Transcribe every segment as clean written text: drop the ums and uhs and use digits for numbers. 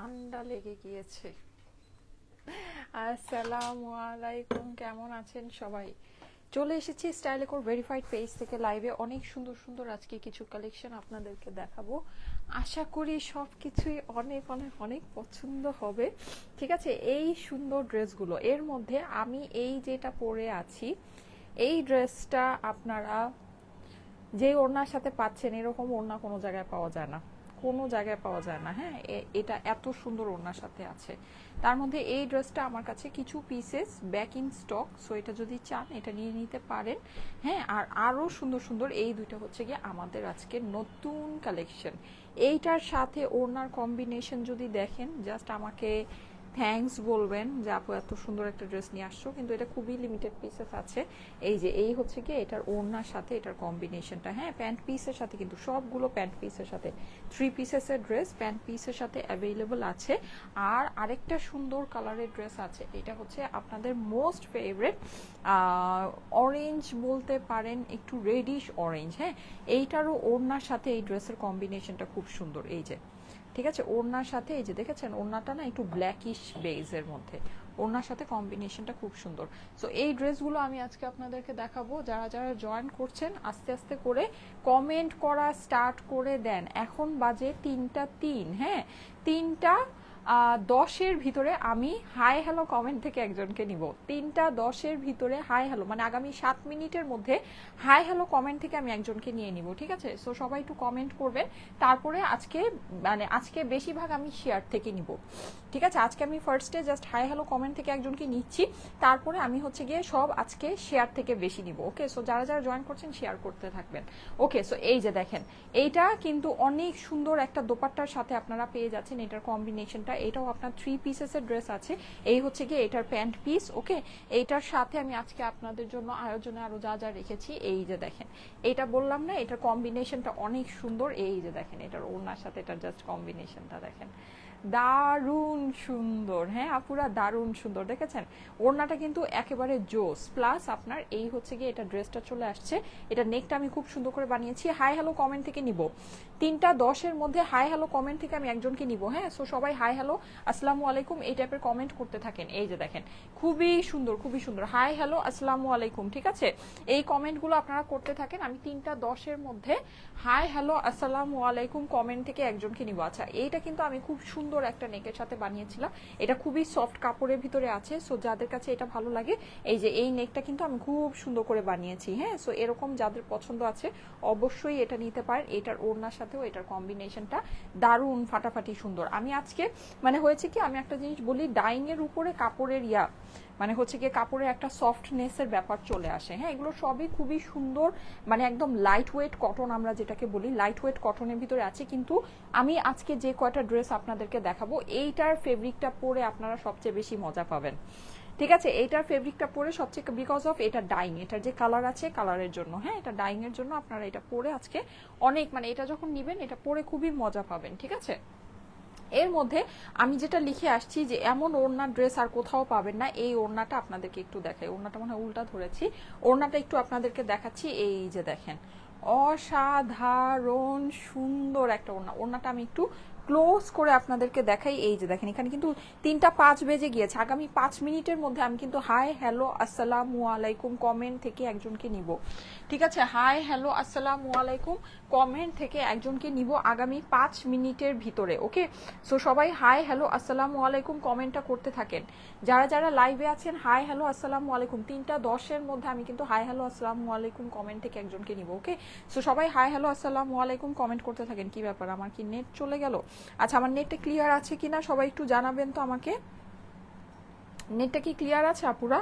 ঠান্ডা লেগে গিয়েছে। আসসালামু আলাইকুম, কেমন আছেন সবাই? চলে এসেছি স্টাইলকোর ভেরিফাইড পেজ থেকে লাইভে। অনেক সুন্দর সুন্দর আজকে কিছু কালেকশন আপনাদেরকে দেখাবো। আশা করি সব কিছুই অনেক অনেক অনেক পছন্দ হবে। ঠিক আছে, এই সুন্দর ড্রেসগুলো, এর মধ্যে আমি এই যেটা পরে আছি, এই ড্রেসটা আপনারা যে ওড়নার সাথে পাচ্ছেন, এরকম ওড়না কোনো জায়গায় পাওয়া যায় না, কোনো জায়গায় পাওয়া যায় না। হ্যাঁ, এটা এত সুন্দর ওড়নার সাথে আছে। তার মধ্যে এই ড্রেসটা আমার কাছে কিছু pieces back in stock, so এটা যদি চান এটা নিয়ে নিতে পারেন। হ্যাঁ, আর আরও সুন্দর সুন্দর এই দুইটা হচ্ছে গিয়ে আমাদের আজকে নতুন কালেকশন। এইটার সাথে ওড়নার কম্বিনেশন যদি দেখেন, জাস্ট আমাকে থ্যাঙ্কস বলবেন যে আপু এত সুন্দর একটা ড্রেস নিয়ে আসছো, কিন্তু এটা খুবই লিমিটেড পিসেস আছে। এই যে এই হচ্ছে কি এটার ওড়নার সাথে এটার কম্বিনেশনটা। হ্যাঁ, প্যান্ট পিসের সাথে, কিন্তু সবগুলো প্যান্ট পিসের সাথে, 3 পিসেসের ড্রেস প্যান্ট পিসের সাথে অ্যাভেলেবল আছে। আর আরেকটা সুন্দর কালারের ড্রেস আছে, এটা হচ্ছে আপনাদের মোস্ট ফেভারিট অরেঞ্জ বলতে পারেন, একটু রেডিশ অরেঞ্জ। হ্যাঁ, এইটারও ওড়নার সাথে এই ড্রেসের কম্বিনেশনটা খুব সুন্দর। এই যে ঠিক আছে, ওড়নার সাথে এই যে দেখেছেন, ওড়নাটা না একটু ব্ল্যাকিশ বেজের মধ্যে, ওড়নার সাথে কম্বিনেশনটা খুব সুন্দর। সো এই ড্রেসগুলো আমি আজকে আপনাদেরকে দেখাবো। যারা যারা জয়েন করছেন আস্তে আস্তে করে কমেন্ট করা স্টার্ট করে দেন। এখন বাজে 3টা 3। হ্যাঁ, 3টা 10-এর ভিতরে আমি হাই হ্যালো কমেন্ট থেকে একজনকে নিব। 3টা 10-এর ভিতরে হাই হ্যালো, মানে আগামী 7 মিনিটের মধ্যে হাই হ্যালো কমেন্ট থেকে আমি একজনকে নিয়ে নিব। ঠিক আছে, সো সবাই একটু কমেন্ট করবেন। তারপরে আজকে বেশিরভাগ আমি শেয়ার থেকে নিব। ঠিক আছে, আজকে আমি ফার্স্টে জাস্ট হাই হ্যালো কমেন্ট থেকে একজনকে নিচ্ছি, তারপরে আমি হচ্ছে গিয়ে সব আজকে শেয়ার থেকে বেশি নিব। ওকে, সো যারা যারা জয়েন করছেন শেয়ার করতে থাকবেন। ওকে, সো এই যে দেখেন, এইটা কিন্তু অনেক সুন্দর একটা দোপাট্টার সাথে আপনারা পেয়ে যাচ্ছেন। এটার কম্বিনেশনটা, এটাও আপনার 3 পিসেসের ড্রেস আছে। এই হচ্ছে গিয়ে এটার প্যান্ট পিস। ওকে, এইটার সাথে আমি আজকে আপনাদের জন্য আয়োজনে আরো যা যা রেখেছি, এই যে দেখেন, এটা বললাম না, এটার কম্বিনেশনটা অনেক সুন্দর। এই যে দেখেন, এটার ওড়নার সাথে এটার জাস্ট কম্বিনেশনটা দেখেন, দারুণ সুন্দর। হ্যাঁ আপুরা, দারুণ সুন্দর। দেখেছেন, ওড়নাটা কিন্তু একেবারে জোস। প্লাস আপনার এই হচ্ছে গিয়ে এটা ড্রেসটা চলে আসছে, এটা নেকটা আমি খুব সুন্দর করে বানিয়েছি। হাই হ্যালো কমেন্ট থেকে নিব, 3টা 10-এর মধ্যে হাই হ্যালো কমেন্ট থেকে আমি একজনকে নিব। হ্যাঁ, সো সবাই হাই হ্যালো আসসালামু আলাইকুম এই টাইপের কমেন্ট করতে থাকেন। এই যে দেখেন, খুবই সুন্দর খুবই সুন্দর, হাই হ্যালো আসসালামু আলাইকুম। ঠিক আছে, এই কমেন্টগুলো আপনারা করতে থাকেন। আমি 3টা 10-এর মধ্যে হাই হ্যালো আসসালামু আলাইকুম কমেন্ট থেকে একজনকে নিব। আচ্ছা, এইটা কিন্তু আমি খুব সুন্দর একটা নেকের সাথে বানিয়েছিলাম। এটা খুবই সফট কাপড়ের ভিতরে আছে, সো যাদের কাছে এটা ভালো লাগে, এই যে এই নেকটা কিন্তু আমি খুব সুন্দর করে বানিয়েছি। হ্যাঁ, সো এরকম যাদের পছন্দ আছে অবশ্যই এটা নিতে পারেন। এটার ওড়নার সাথেও এটার কম্বিনেশনটা দারুণ ফাটাফাটি সুন্দর। আমি আজকে মানে হয়েছে কি, আমি একটা জিনিস বলি, ডাইং এর উপরে কাপড়ের মানে হচ্ছে গিয়ে কাপড়ের একটা সফটনেসের ব্যাপার চলে আসে। হ্যাঁ, এগুলো সবই খুবই সুন্দর, মানে একদম লাইট ওয়েট কটন, আমরা যেটাকে বলি লাইট ওয়েট কটনের ভিতরে আছে। কিন্তু আমি আজকে যে কয়টা ড্রেস আপনাদেরকে দেখাবো, এইটার ফেব্রিকটা পরে আপনারা সবচেয়ে বেশি মজা পাবেন। ঠিক আছে, এইটার ফেব্রিকটা পরে সবচেয়ে, বিকজ অফ এটা ডাইং, এটার যে কালার আছে কালারের জন্য। হ্যাঁ, এটা ডাইং এর জন্য আপনারা এটা পরে আজকে অনেক, মানে এটা যখন নিবেন এটা পরে খুবই মজা পাবেন। ঠিক আছে, এর মধ্যে আমি যেটা লিখে আসছি যে এমন ওড়না ড্রেস আর কোথাও পাবেন না। এই ওড়নাটা আপনাদেরকে একটু দেখাই, ওড়নাটা মনে হয় উল্টা ধরেছি, ওড়নাটা একটু আপনাদেরকে দেখাচ্ছি। এই যে দেখেন, অসাধারণ সুন্দর একটা ওড়না। ওড়নাটা আমি একটু ক্লোজ করে আপনাদেরকে দেখাই। এই যে দেখেন, এখানে কিন্তু 3টা 5 বেজে গিয়েছে। আগামী 5 মিনিটের মধ্যে আমি কিন্তু হাই হ্যালো আসসালামু আলাইকুম কমেন্ট থেকে একজনকে নিব। ঠিক আছে, হাই হ্যালো আসসালামু আলাইকুম কমেন্ট থেকে একজনকে নিব আগামী 5 মিনিটের ভিতরে। ওকে, সো সবাই হাই হ্যালো আসসালামু আলাইকুম কমেন্টটা করতে থাকেন। যারা যারা লাইভে আছেন হাই হ্যালো আসসালামু আলাইকুম, 3টা 10-এর মধ্যে আমি কিন্তু হাই হ্যালো আসসালামু আলাইকুম কমেন্ট থেকে একজনকে নিব। ওকে, সো সবাই হাই হ্যালো আসসালামু আলাইকুম কমেন্ট করতে থাকেন। কি ব্যাপার, আমার কি নেট চলে গেল? আচ্ছা, আমার নেটটা ক্লিয়ার আছে কিনা সবাই একটু জানাবেন তো আমাকে। নেটটা কি ক্লিয়ার আছে আপুরা?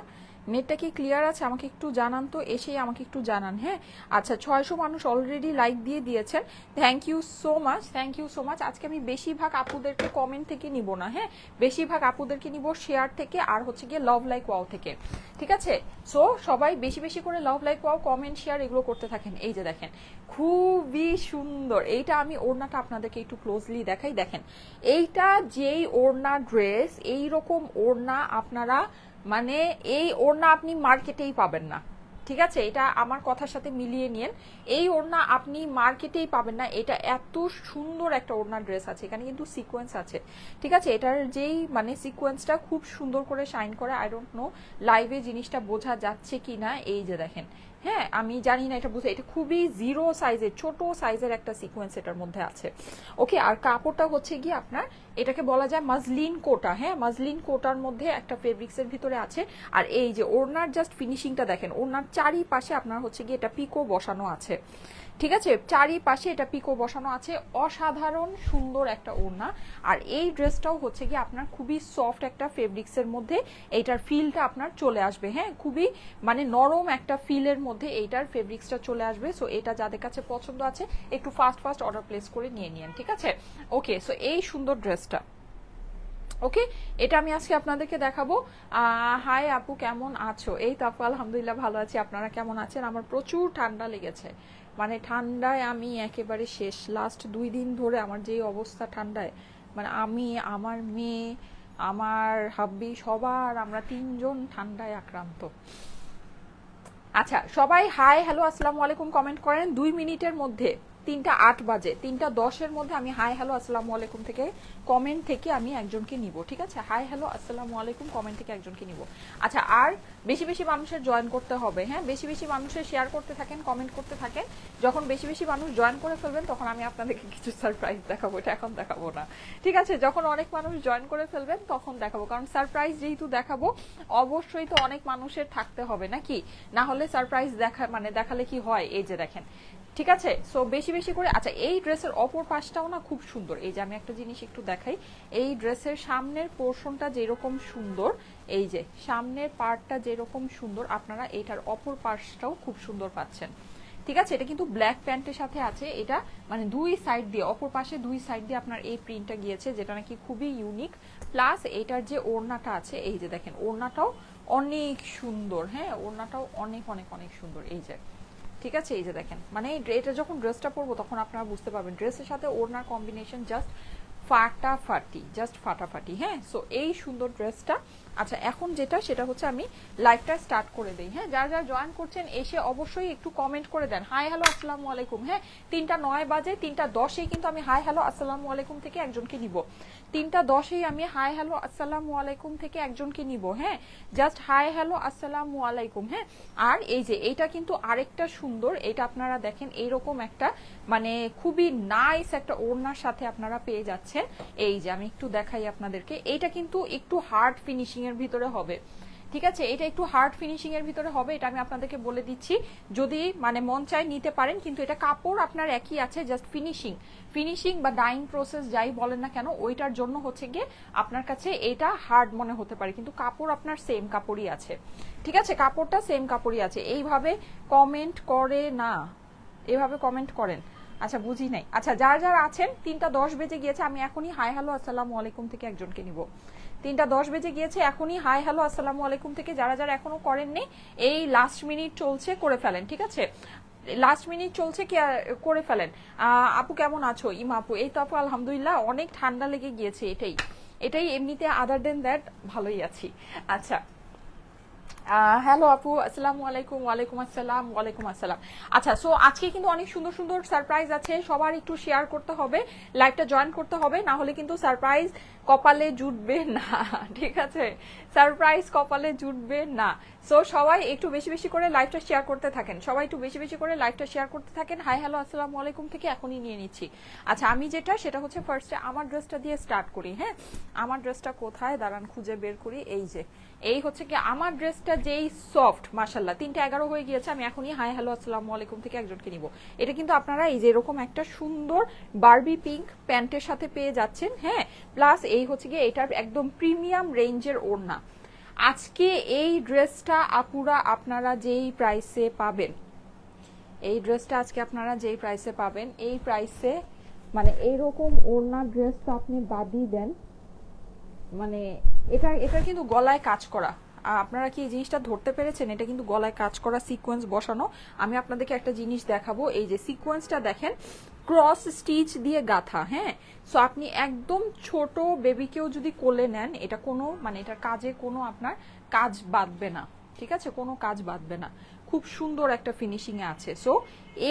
নেটটা কি ক্লিয়ার আছে? আমাকে একটু জানান তো, এসেই আমাকে একটু জানান। হ্যাঁ, আচ্ছা, 600 মানুষ অলরেডি লাইক দিয়ে দিয়েছেন। Thank you so much, thank you so much. আজকে আমি বেশিরভাগ আপুদেরকে কমেন্ট থেকে নিব না। হ্যাঁ, বেশিরভাগ আপুদেরকে নিব শেয়ার থেকে, আর হচ্ছে গিয়ে লাভ লাইক ওয়াও থেকে। ঠিক আছে, সো সবাই বেশি বেশি করে লাভ লাইক ওয়াও কমেন্ট শেয়ার এগুলো করতে থাকেন। এই যে দেখেন, খুবই সুন্দর। এইটা আমি ওড়নাটা আপনাদেরকে একটু ক্লোজলি দেখাই। দেখেন, এইটা যেই ওড়না ড্রেস, এইরকম ওড়না আপনারা, মানে এই ওড়না আপনি মার্কেটেই পাবেন না। ঠিক আছে, এটা আমার কথার সাথে মিলিয়ে নিন। এই ওড়না আপনি মার্কেটেই পাবেন না, এটা এত সুন্দর একটা ওড়না ড্রেস আছে, এখানে কিন্তু সিকোয়েন্স আছে। ঠিক আছে, এটার যেই মানে সিকোয়েন্সটা খুব সুন্দর করে শাইন করে। আই ডোন্ট নো লাইভে জিনিসটা বোঝা যাচ্ছে কি না, এই যে দেখেন, হ্যাঁ আমি জানি না এটা বুঝে, এটা খুবই জিরো সাইজের, ছোট সাইজের একটা সিকোয়েন্স এটার মধ্যে আছে। ওকে, আর কাপড়টা হচ্ছে গিয়ে আপনার এটাকে বলা যায় মাজলিন কোটা। হ্যাঁ, মাজলিন কোটার মধ্যে একটা ফেব্রিক্সের ভিতরে আছে। আর এই যে ওড়নার জাস্ট ফিনিশিংটা দেখেন, ওড়নার চারিপাশে আপনার হচ্ছে গিয়ে এটা পিকো বসানো আছে। ঠিক আছে, চারিপাশে এটা পিকো বসানো আছে, অসাধারণ সুন্দর একটা ওড়না। আর এই ড্রেসটাও হচ্ছে গিয়ে আপনার খুবই সফট একটা ফেব্রিক্সের মধ্যে এইটার ফিলটা আপনার চলে আসবে। হ্যাঁ, খুবই মানে নরম একটা ফিলের মধ্যে এইটার ফেব্রিক্সটা চলে আসবে। সো এটা যাদের কাছে পছন্দ আছে একটু ফাস্ট ফাস্ট অর্ডার প্লেস করে নিয়ে নিন। ঠিক আছে, ওকে, সো এই সুন্দর ড্রেসটা, ওকে, এটা আমি আজকে আপনাদেরকে দেখাবো। হাই আপু, কেমন আছো? এই তো আপু আলহামদুলিল্লাহ ভালো আছি, আপনারা কেমন আছেন? আমার প্রচুর ঠান্ডা লেগেছে, মানে ঠান্ডায় আমি একেবারে শেষ। লাস্ট 2 দিন ধরে আমার যে অবস্থা ঠান্ডায়, মানে আমি, আমার মেয়ে, আমার হাব্বি, সবার আমরা 3 জন ঠান্ডায় আক্রান্ত। আচ্ছা, সবাই হাই হ্যালো আসসালামু আলাইকুম কমেন্ট করেন 2 মিনিটের মধ্যে। 3টা 8 বাজে, 3টা 10-এর মধ্যে আমি হাই হ্যালো আসসালামু আলাইকুম থেকে কমেন্ট থেকে আমি একজনকে নিব। ঠিক আছে, হাই হ্যালো আসসালামু আলাইকুম কমেন্ট থেকে একজনকে নিব। আচ্ছা, আর বেশি বেশি মানুষের জয়েন করতে হবে। হ্যাঁ, বেশি বেশি মানুষের শেয়ার করতে থাকেন, কমেন্ট করতে থাকেন। যখন বেশি বেশি মানুষ জয়েন করে ফেলবেন তখন আমি আপনাদেরকে কিছু সারপ্রাইজ দেখাবো, এটা এখন দেখাবো না। ঠিক আছে, যখন অনেক মানুষ জয়েন করে ফেলবেন তখন দেখাবো, কারণ সারপ্রাইজ যেহেতু দেখাবো অবশ্যই তো অনেক মানুষের থাকতে হবে নাকি, না হলে সারপ্রাইজ মানে দেখালে কি হয়, এই যে দেখেন। ঠিক আছে, সো বেশি বেশি করে। আচ্ছা, এই ড্রেসের অপর পাশটাও না খুব সুন্দর। এই যে আমি একটা জিনিস একটু দেখাই, এই ড্রেসের সামনের পোর্শনটা যেরকম সুন্দর, এই যে সামনের পার্টটা যেরকম সুন্দর, আপনারা এইটার অপর পাশটাও খুব সুন্দর পাচ্ছেন। ঠিক আছে, এটা কিন্তু ব্ল্যাক প্যান্টের সাথে আছে, এটা মানে 2 সাইড দিয়ে, অপর পাশে 2 সাইড দিয়ে আপনার এই প্রিন্টটা গিয়েছে, যেটা নাকি খুবই ইউনিক। প্লাস এইটার যে ওড়নাটা আছে, এই যে দেখেন ওড়নাটাও অনেক সুন্দর। হ্যাঁ, ওড়নাটাও অনেক অনেক অনেক সুন্দর, এই যে। ঠিক আছে, এই যে দেখেন, মানে এটা যখন ড্রেসটা পরবো তখন আপনারা বুঝতে পারবেন ড্রেসের সাথে ওড়নার কম্বিনেশন জাস্ট ফাটাফাটি, জাস্ট ফাটাফাটি। হ্যাঁ, সো এই সুন্দর ড্রেসটা। আচ্ছা, এখন যেটা সেটা হচ্ছে আমি লাইভটা স্টার্ট করে দেই। হ্যাঁ, যারা যারা জয়েন করছেন এসে অবশ্যই একটু কমেন্ট করে দেন হাই হ্যালো আসসালামু আলাইকুম। হ্যাঁ, 3টা 9 বাজে, 3টা 10-এই কিন্তু আমি হাই হ্যালো আসসালামু আলাইকুম থেকে একজনকে নিব। 3টা 10-এই আমি হাই হ্যালো আসসালামু আলাইকুম থেকে একজনকে নিব। হ্যাঁ, জাস্ট হাই হ্যালো আসসালামু আলাইকুম। হ্যাঁ, আর এই যে এইটা কিন্তু আরেকটা সুন্দর, এটা আপনারা দেখেন এইরকম একটা মানে খুবই নাইস একটা ওড়নার সাথে আপনারা পেয়ে যাচ্ছেন। এই যে আমি একটু দেখাই আপনাদেরকে, এইটা কিন্তু একটু হার্ড ফিনিশিং এর ভিতরে হবে। ঠিক আছে, এটা একটু হার্ড ফিনিশিং এর ভিতরে হবে, এটা আমি আপনাদেরকে বলে দিচ্ছি। যদি মানে মন চায় নিতে পারেন, কিন্তু এটা কাপড় আপনার একই আছে, জাস্ট ফিনিশিং বা ডাইং প্রসেস যাই বলেন না কেন, ওইটার জন্য হচ্ছে গিয়ে আপনার কাছে এটা হার্ড মনে হতে পারে, কিন্তু কাপড় আপনার সেম কাপড়ই আছে। ঠিক আছে, কাপড়টা সেম কাপড়ই আছে। এইভাবে কমেন্ট করে না, এভাবে কমেন্ট করেন। আচ্ছা, বুঝি নাই। আচ্ছা, যারা যারা আছেন, 3টা 10 বেজে গিয়েছে, আমি এখনই হাই হ্যালো আসসালামু আলাইকুম থেকে একজনকে নিব। 3টা 10 বেজে গিয়েছে, এখনই হাই হ্যালো আসসালামু আলাইকুম থেকে যারা যারা এখনো করেননি, এই লাস্ট মিনিট চলছে, করে ফেলেন। ঠিক আছে, লাস্ট মিনিট চলছে, কি করে ফেলেন। আপু কেমন আছো? ইমা আপু, এই তো আপু আলহামদুলিল্লাহ, অনেক ঠান্ডা লেগে গিয়েছে, এটাই এমনিতে আদার দেন দ্যাট ভালোই আছি। আচ্ছা, হ্যালো আপু, আসসালামু আলাইকুম। ওয়ালাইকুম আসসালাম, ওয়ালাইকুম আসসালাম। আচ্ছা, সো আজকে কিন্তু অনেক সুন্দর সুন্দর সারপ্রাইজ আছে, সবার একটু শেয়ার করতে হবে, লাইভটা জয়েন করতে হবে, না হলে কিন্তু সারপ্রাইজ কপালে জুটবে না। ঠিক আছে, সারপ্রাইজ কপালে জুটবে না। সো সবাই একটু বেশি বেশি করে লাইভটা শেয়ার করতে থাকেন, সবাই একটু বেশি বেশি করে লাইভটা শেয়ার করতে থাকেন। হাই হ্যালো আসসালামু আলাইকুম থেকে এখনই নিয়ে নিচ্ছি। আচ্ছা, আমি যেটা সেটা হচ্ছে ফার্স্টে আমার ড্রেসটা দিয়ে স্টার্ট করি। হ্যাঁ, আমার ড্রেসটা কোথায়, দাঁড়ান খুঁজে বের করি। এই যে, এই হচ্ছে কি আমার ড্রেসটা, যেই সফট মাশাআল্লাহ। 3টা 11 হয়ে গিয়েছে, আমি এখনই হাই হ্যালো আসসালামু আলাইকুম থেকে একজনকে নিব। এটা কিন্তু আপনারা এই যে এরকম একটা সুন্দর বারবি পিঙ্ক প্যান্টের সাথে পেয়ে যাচ্ছেন। হ্যাঁ, প্লাস এই হচ্ছে গিয়ে এটার একদম প্রিমিয়াম রেঞ্জের ওড়না। আজকে এই ড্রেসটা আপুরা আপনারা যেই প্রাইসে পাবেন, এই ড্রেসটা আজকে আপনারা যেই প্রাইসে পাবেন, এই প্রাইসে মানে এইরকম ওড়না ড্রেস তো আপনি বাদই দেন। মানে এটা কিন্তু গলায় কাজ করা, আপনারা কি এই জিনিসটা ধরতে পেরেছেন? এটা কিন্তু গলায় কাজ করা, সিকোয়েন্স বসানো। আমি আপনাদেরকে একটা জিনিস দেখাবো, এই যে সিকোয়েন্সটা দেখেন, ক্রস স্টিচ দিয়ে গাঁথা। হ্যাঁ, সো আপনি একদম ছোট বেবিকেও যদি কোলে নেন, এটা কোনো মানে এটার কাজে কোনো আপনার কাজ বাঁধবে না। ঠিক আছে, কোনো কাজ বাঁধবে না, খুব সুন্দর একটা ফিনিশিং এ আছে। সো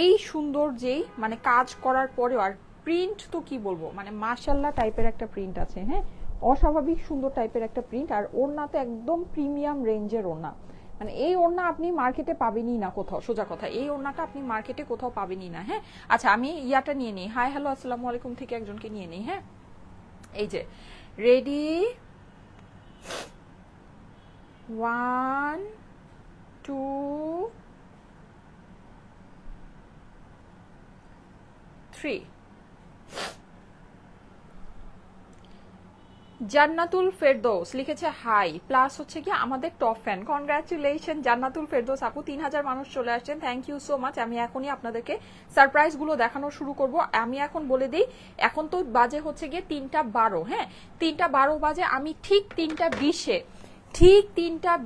এই সুন্দর যেই মানে কাজ করার পরেও, আর প্রিন্ট তো কি বলবো, মানে মাশাআল্লাহ টাইপের একটা প্রিন্ট আছে, হ্যাঁ অস্বাভাবিক সুন্দর টাইপের একটা প্রিন্ট। আর ওড়না তো একদম প্রিমিয়াম রেঞ্জের ওড়না, মানে এই ওড়না আপনি মার্কেটে পাবেনই না কোথাও, সোজা কথা এই ওড়নাটা আপনি মার্কেটে কোথাও পাবেনই না। হ্যাঁ আচ্ছা আমি ইয়াটা নিয়ে নিই, হাই হ্যালো আসসালামু আলাইকুম থেকে একজনকে নিয়ে নিই। হ্যাঁ এই যে রেডি 1 2 3। জান্নাতুল ফেরদৌস লিখেছে হাই, প্লাস হচ্ছে কি আমাদের top fan, congratulation Jannatul Ferdous আপু, 3000 মানুষ চলে আসছেন, থ্যাংক ইউ সো মাচ। আমি এখনই আপনাদেরকে সারপ্রাইজ গুলো দেখানো শুরু করব। আমি এখন বলে দিই, এখন তো বাজে হচ্ছে গিয়ে 3টা 12, হ্যাঁ 3টা 12 বাজে। আমি ঠিক 3টা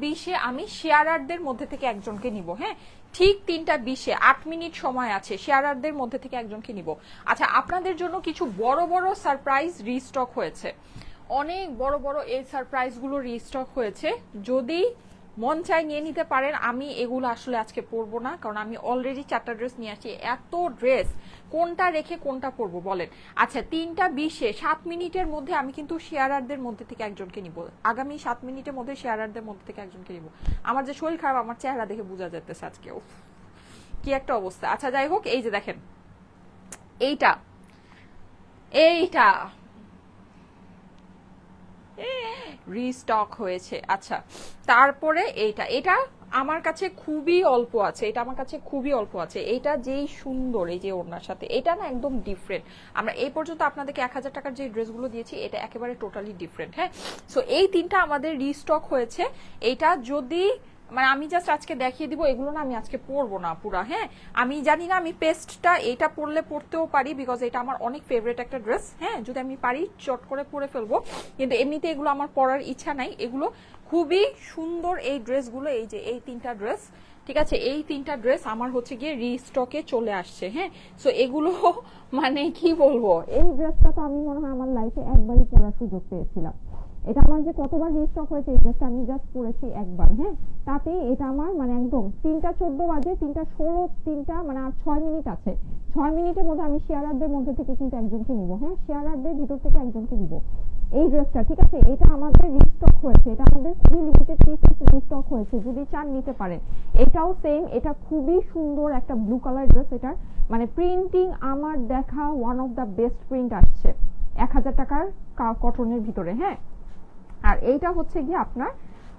20 আমি শেয়ারারদের মধ্যে থেকে একজনকে নিব। হ্যাঁ ঠিক 3টা 20, 8 মিনিট সময় আছে, শেয়ারারদের মধ্যে থেকে একজনকে নিব। আচ্ছা আপনাদের জন্য কিছু বড় বড় সারপ্রাইজ রিস্টক হয়েছে, অনেক বড় বড় এই সারপ্রাইজ গুলো রিস্টক হয়েছে, যদি মন চাই নিয়ে নিতে পারেন। আমি এগুলো আসলে আজকে পরবো না, কারণ আমি অলরেডি 4টা ড্রেস নিয়ে আসছি। এত ড্রেস কোনটা রেখে কোনটা পরবো বলেন। আচ্ছা 3টা 20 7 মিনিটের মধ্যে আমি কিন্তু শেয়ারারদের মধ্যে থেকে একজনকে নিব, আগামী 7 মিনিটের মধ্যে শেয়ারারদের মধ্যে থেকে একজনকে নিব। আমার যে শরীর খারাপ, আমার চেহারা দেখে বোঝা যাচ্ছে আজকে কি একটা অবস্থা। আচ্ছা যাই হোক, এই যে দেখেন এইটা রিস্টক হয়েছে। আচ্ছা তারপরে এটা আমার কাছে খুবই অল্প আছে, এটা আমার কাছে খুবই অল্প আছে। এটা যেই সুন্দর, এই যে ওড়নার সাথে এটা না একদম ডিফারেন্ট। আমরা এই পর্যন্ত আপনাদেরকে 1000 টাকার যে ড্রেসগুলো দিয়েছি, এটা একেবারে টোটালি ডিফারেন্ট। হ্যাঁ সো এই 3টা আমাদের রিস্টক হয়েছে। এটা যদি মানে আমি জাস্ট আজকে দেখিয়ে দিব, এগুলো না আমি আজকে পরবো না পুরা। হ্যাঁ আমি জানি না, আমি পেস্টটা এটা পরতেও পারি, বিকজ এটা আমার অনেক ফেভারিট একটা ড্রেস। হ্যাঁ যদি আমি পারি চট করে পরে ফেলবো, কিন্তু এমনিতে এগুলো আমার পরার ইচ্ছা নাই। এগুলো খুবই সুন্দর এই ড্রেসগুলো, এই যে এই 3টা ড্রেস, ঠিক আছে এই 3টা ড্রেস আমার হচ্ছে গিয়ে রিস্টকে চলে আসছে। হ্যাঁ সো এগুলো মানে কি বলবো, এই ড্রেসটা তো আমি মনে হয় আমার লাইফে একবারই পরার সুযোগ পেয়েছিলাম। এটা আমার যে কতবার রিস্টক হয়েছে, এই ড্রেসটা আমি জাস্ট পরেছি একবার। হ্যাঁ তাতে এটা আমার মানে একদম 3টা 14 বাজে, 3টা 16, মানে আর 6 মিনিট আছে। 6 মিনিটের মধ্যে আমি শেয়ারারদের মধ্যে থেকে কিন্তু একজনকে নিব। হ্যাঁ শেয়ারারদের ভিতর থেকে একজনকে নিব এই ড্রেসটা, ঠিক আছে। এটা আমাদের রিস্টক হয়েছে, এটা আমাদের খুবই লিমিটেড পিসেস রিস্টক হয়েছে, যদি চান নিতে পারেন। এটাও সেম, এটা খুবই সুন্দর একটা ব্লু কালার ড্রেস। এটার মানে প্রিন্টিং আমার দেখা one of the best print আসছে 1000 টাকার কটনের ভিতরে। হ্যাঁ আর এইটা হচ্ছে গিয়ে আপনার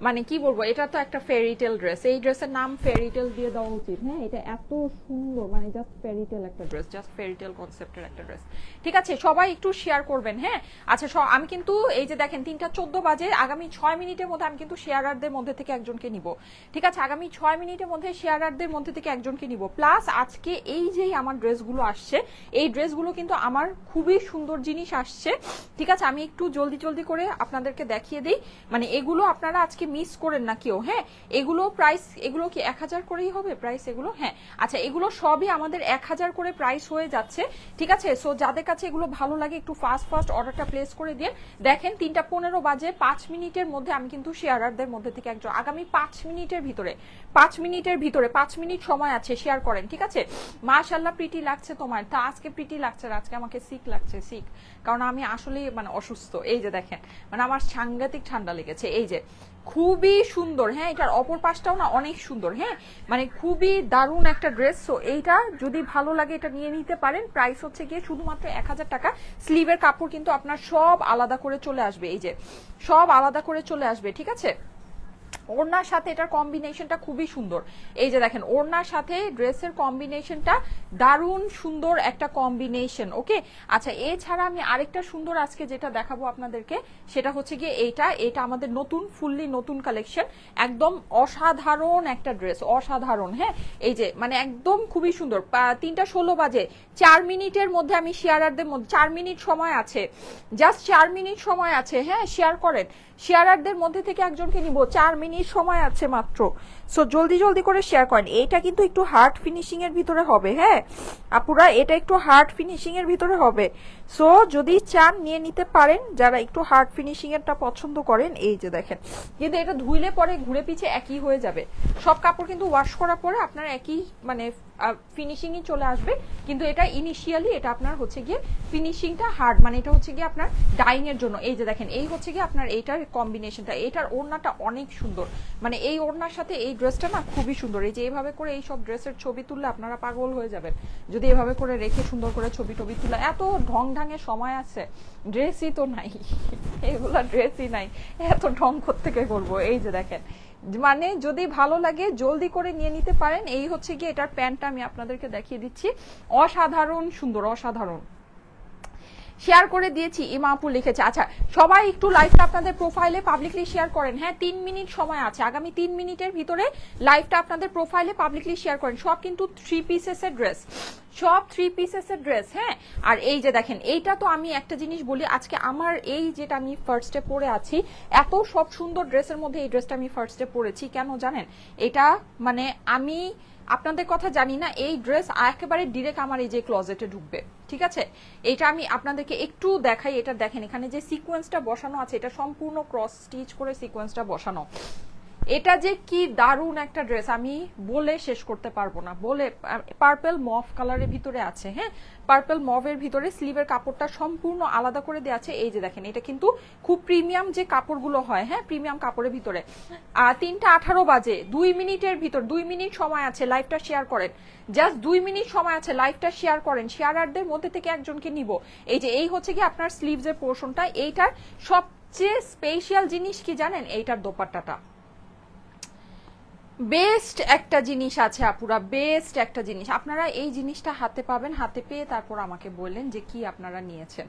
মানে কি বলবো, এটা তো একটা ফেরিটেল ড্রেস, এই ড্রেসের নাম ফেরিটেল দিয়ে দেওয়া উচিত। হ্যাঁ এটা এত সুন্দর, মানে জাস্ট ফেরিটেল একটা ড্রেস, জাস্ট ফেরিটেল কনসেপ্টের একটা ড্রেস। ঠিক আছে সবাই একটু শেয়ার করবেন। হ্যাঁ আচ্ছা আমি কিন্তু এই যে দেখেন 3টা 14 বাজে, আগামী 6 মিনিটের মধ্যে আমি কিন্তু শেয়ারারদের মধ্যে থেকে একজনকে নিব। ঠিক আছে আগামী 6 মিনিটের মধ্যে শেয়ারারদের মধ্যে থেকে একজনকে নিব। প্লাস আজকে এই যে আমার ড্রেসগুলো আসছে, এই ড্রেসগুলো কিন্তু আমার খুবই সুন্দর জিনিস আসছে। ঠিক আছে আমি একটু জলদি করে আপনাদেরকে দেখিয়ে দিই, মানে এগুলো আপনারা আজকে মিস করেন না কেউ। হ্যাঁ এগুলো প্রাইস, এগুলো কি 1000 করেই হবে প্রাইস এগুলো? হ্যাঁ আচ্ছা এগুলো সবই আমাদের 1000 করে প্রাইস হয়ে যাচ্ছে। ঠিক আছে সো যাদের কাছে এগুলো ভালো লাগে একটু ফাস্ট অর্ডারটা প্লেস করে দিয়ে। দেখেন 3টা 15 বাজে, 5 মিনিটের মধ্যে আমি কিন্তু শেয়ারারদের মধ্যে থেকে একজন, আগামী 5 মিনিটের ভিতরে 5 মিনিট সময় আছে, শেয়ার করেন। ঠিক আছে মাশাআল্লাহ প্রিটি লাগছে তোমার, তা আজকে প্রিটি লাগছে, আজকে আমাকে সিক লাগছে, কারণ আমি আসলে মানে অসুস্থ। এই যে দেখেন মানে আমার সাংঘাতিক ঠান্ডা লেগেছে। এই যে খুবই সুন্দর। হ্যাঁ এটার অপর পাশটাও না অনেক সুন্দর। হ্যাঁ মানে খুবই দারুণ একটা ড্রেস। সো এইটা যদি ভালো লাগে এটা নিয়ে নিতে পারেন। প্রাইস হচ্ছে গিয়ে শুধুমাত্র 1000 টাকা। স্লিভের কাপড় কিন্তু আপনার সব আলাদা করে চলে আসবে, এই যে সব আলাদা করে চলে আসবে। ঠিক আছে ওড়নার সাথে এটার কম্বিনেশনটা খুবই সুন্দর। এই যে দেখেন ওড়নার সাথে ড্রেসের কম্বিনেশনটা দারুণ সুন্দর একটা কম্বিনেশন। ওকে আচ্ছা এছাড়া আমি আরেকটা সুন্দর আজকে যেটা দেখাবো আপনাদেরকে, সেটা হচ্ছে গিয়ে এটা আমাদের নতুন ফুললি নতুন কালেকশন, একদম অসাধারণ একটা ড্রেস, অসাধারণ। হ্যাঁ এই যে মানে একদম খুবই সুন্দর। 3টা 16 বাজে, 4 মিনিটের মধ্যে আমি শেয়ারারদের মধ্যে 4 মিনিট সময় আছে, জাস্ট 4 মিনিট সময় আছে। হ্যাঁ শেয়ার করেন, শেয়ারারদের মধ্যে থেকে একজনকে নিব, 4 মিনিট সময় আছে মাত্র। সো জলদি করে শেয়ার করেন। এটা কিন্তু একটু হার্ড ফিনিশিং এর ভিতরে হবে। হ্যাঁ আপুরা এটা একটু হার্ড ফিনিশিং এর ভিতরে হবে। সো যদি চান নিয়ে নিতে পারেন, যারা একটু হার্ড ফিনিশিং এরটা পছন্দ করেন। এই যে দেখেন, কিন্তু এটা ধুইলে পরে ঘুরে পিছে একই হয়ে যাবে। সব কাপড় কিন্তু ওয়াশ করার পরে আপনার একই মানে ফিনিশিংই চলে আসবে, কিন্তু এটা ইনিশিয়ালি এটা আপনার হচ্ছে গিয়ে ফিনিশিংটা হার্ড, মানে এটা হচ্ছে গিয়ে আপনার ডাইং এর জন্য। এই যে দেখেন, এই হচ্ছে গিয়ে আপনার এইটার কম্বিনেশনটা, এইটার ওড়নাটা অনেক সুন্দর, মানে এই ওড়নার সাথে এই ড্রেসটা না খুবই সুন্দর। এই যে এইভাবে করে এই সব ড্রেসের ছবি তুললে আপনারা পাগল হয়ে যাবেন, যদি এভাবে করে রেখে সুন্দর করে ছবি টবি তুলে। এত ঢং ঢাঙের সময় আছে, ড্রেসই তো নাই, এগুলা ড্রেসই নাই, এত ঢং থেকে করবো। এই যে দেখেন, মানে যদি ভালো লাগে জলদি করে নিয়ে নিতে পারেন। এই হচ্ছে গিয়ে এটার প্যান্টটা আমি আপনাদেরকে দেখিয়ে দিচ্ছি, অসাধারণ সুন্দর, অসাধারণ। শেয়ার করে দিয়েছি, ইমা আপু লিখেছে। আচ্ছা সবাই একটু লাইভটা আপনাদের প্রোফাইলে পাবলিকলি শেয়ার করেন। হ্যাঁ 3 মিনিট সময় আছে, আগামী 3 মিনিটের ভিতরে লাইভটা আপনাদের প্রোফাইলে পাবলিকলি শেয়ার করেন। সব কিন্তু 3 পিসেসের ড্রেস, সব 3 পিসেসের ড্রেস। হ্যাঁ আর এই যে দেখেন, এইটা তো আমি একটা জিনিস বলি, আজকে আমার এই যেটা আমি ফার্স্টে পরে আছি, এত সব সুন্দর ড্রেসের মধ্যে এই ড্রেসটা আমি ফার্স্টে পরেছি কেন জানেন? এটা মানে আমি আপনাদের কথা জানি না, এই ড্রেস একেবারে ডিরেক্ট আমার এই যে ক্লোজেটে ঢুকবে। ঠিক আছে, এটা আমি আপনাদেরকে একটু দেখাই। এটা দেখেন, এখানে যে সিকোয়েন্সটা বসানো আছে, এটা সম্পূর্ণ ক্রস স্টিচ করে সিকোয়েন্সটা বসানো। এটা যে কি দারুণ একটা ড্রেস, আমি বলে শেষ করতে পারবো না। বলে পার্পল মভ কালারের ভিতরে আছে। হ্যাঁ পার্পল মভের ভিতরে স্লিভের কাপড়টা সম্পূর্ণ আলাদা করে দেওয়া আছে। এই যে দেখেন, এটা কিন্তু খুব প্রিমিয়াম যে কাপড়গুলো হয়, হ্যাঁ প্রিমিয়াম কাপড়ের ভিতরে। 3:18 বাজে, 2 মিনিটের ভিতর, 2 মিনিট সময় আছে, লাইভটা শেয়ার করেন। জাস্ট 2 মিনিট সময় আছে, লাইভটা শেয়ার করেন। শেয়ারারদের মধ্যে থেকে একজনকে নিব। এই যে এই হচ্ছে কি আপনার স্লিভসের পোর্শনটা। এইটার সবচেয়ে স্পেশাল জিনিস কি জানেন? এইটার দোপাট্টাটা বেস্ট একটা জিনিস আছে আপুরা, বেস্ট একটা জিনিস। আপনারা এই জিনিসটা হাতে পাবেন, হাতে পেয়ে তারপর আমাকে বললেন যে কি আপনারা নিয়েছেন।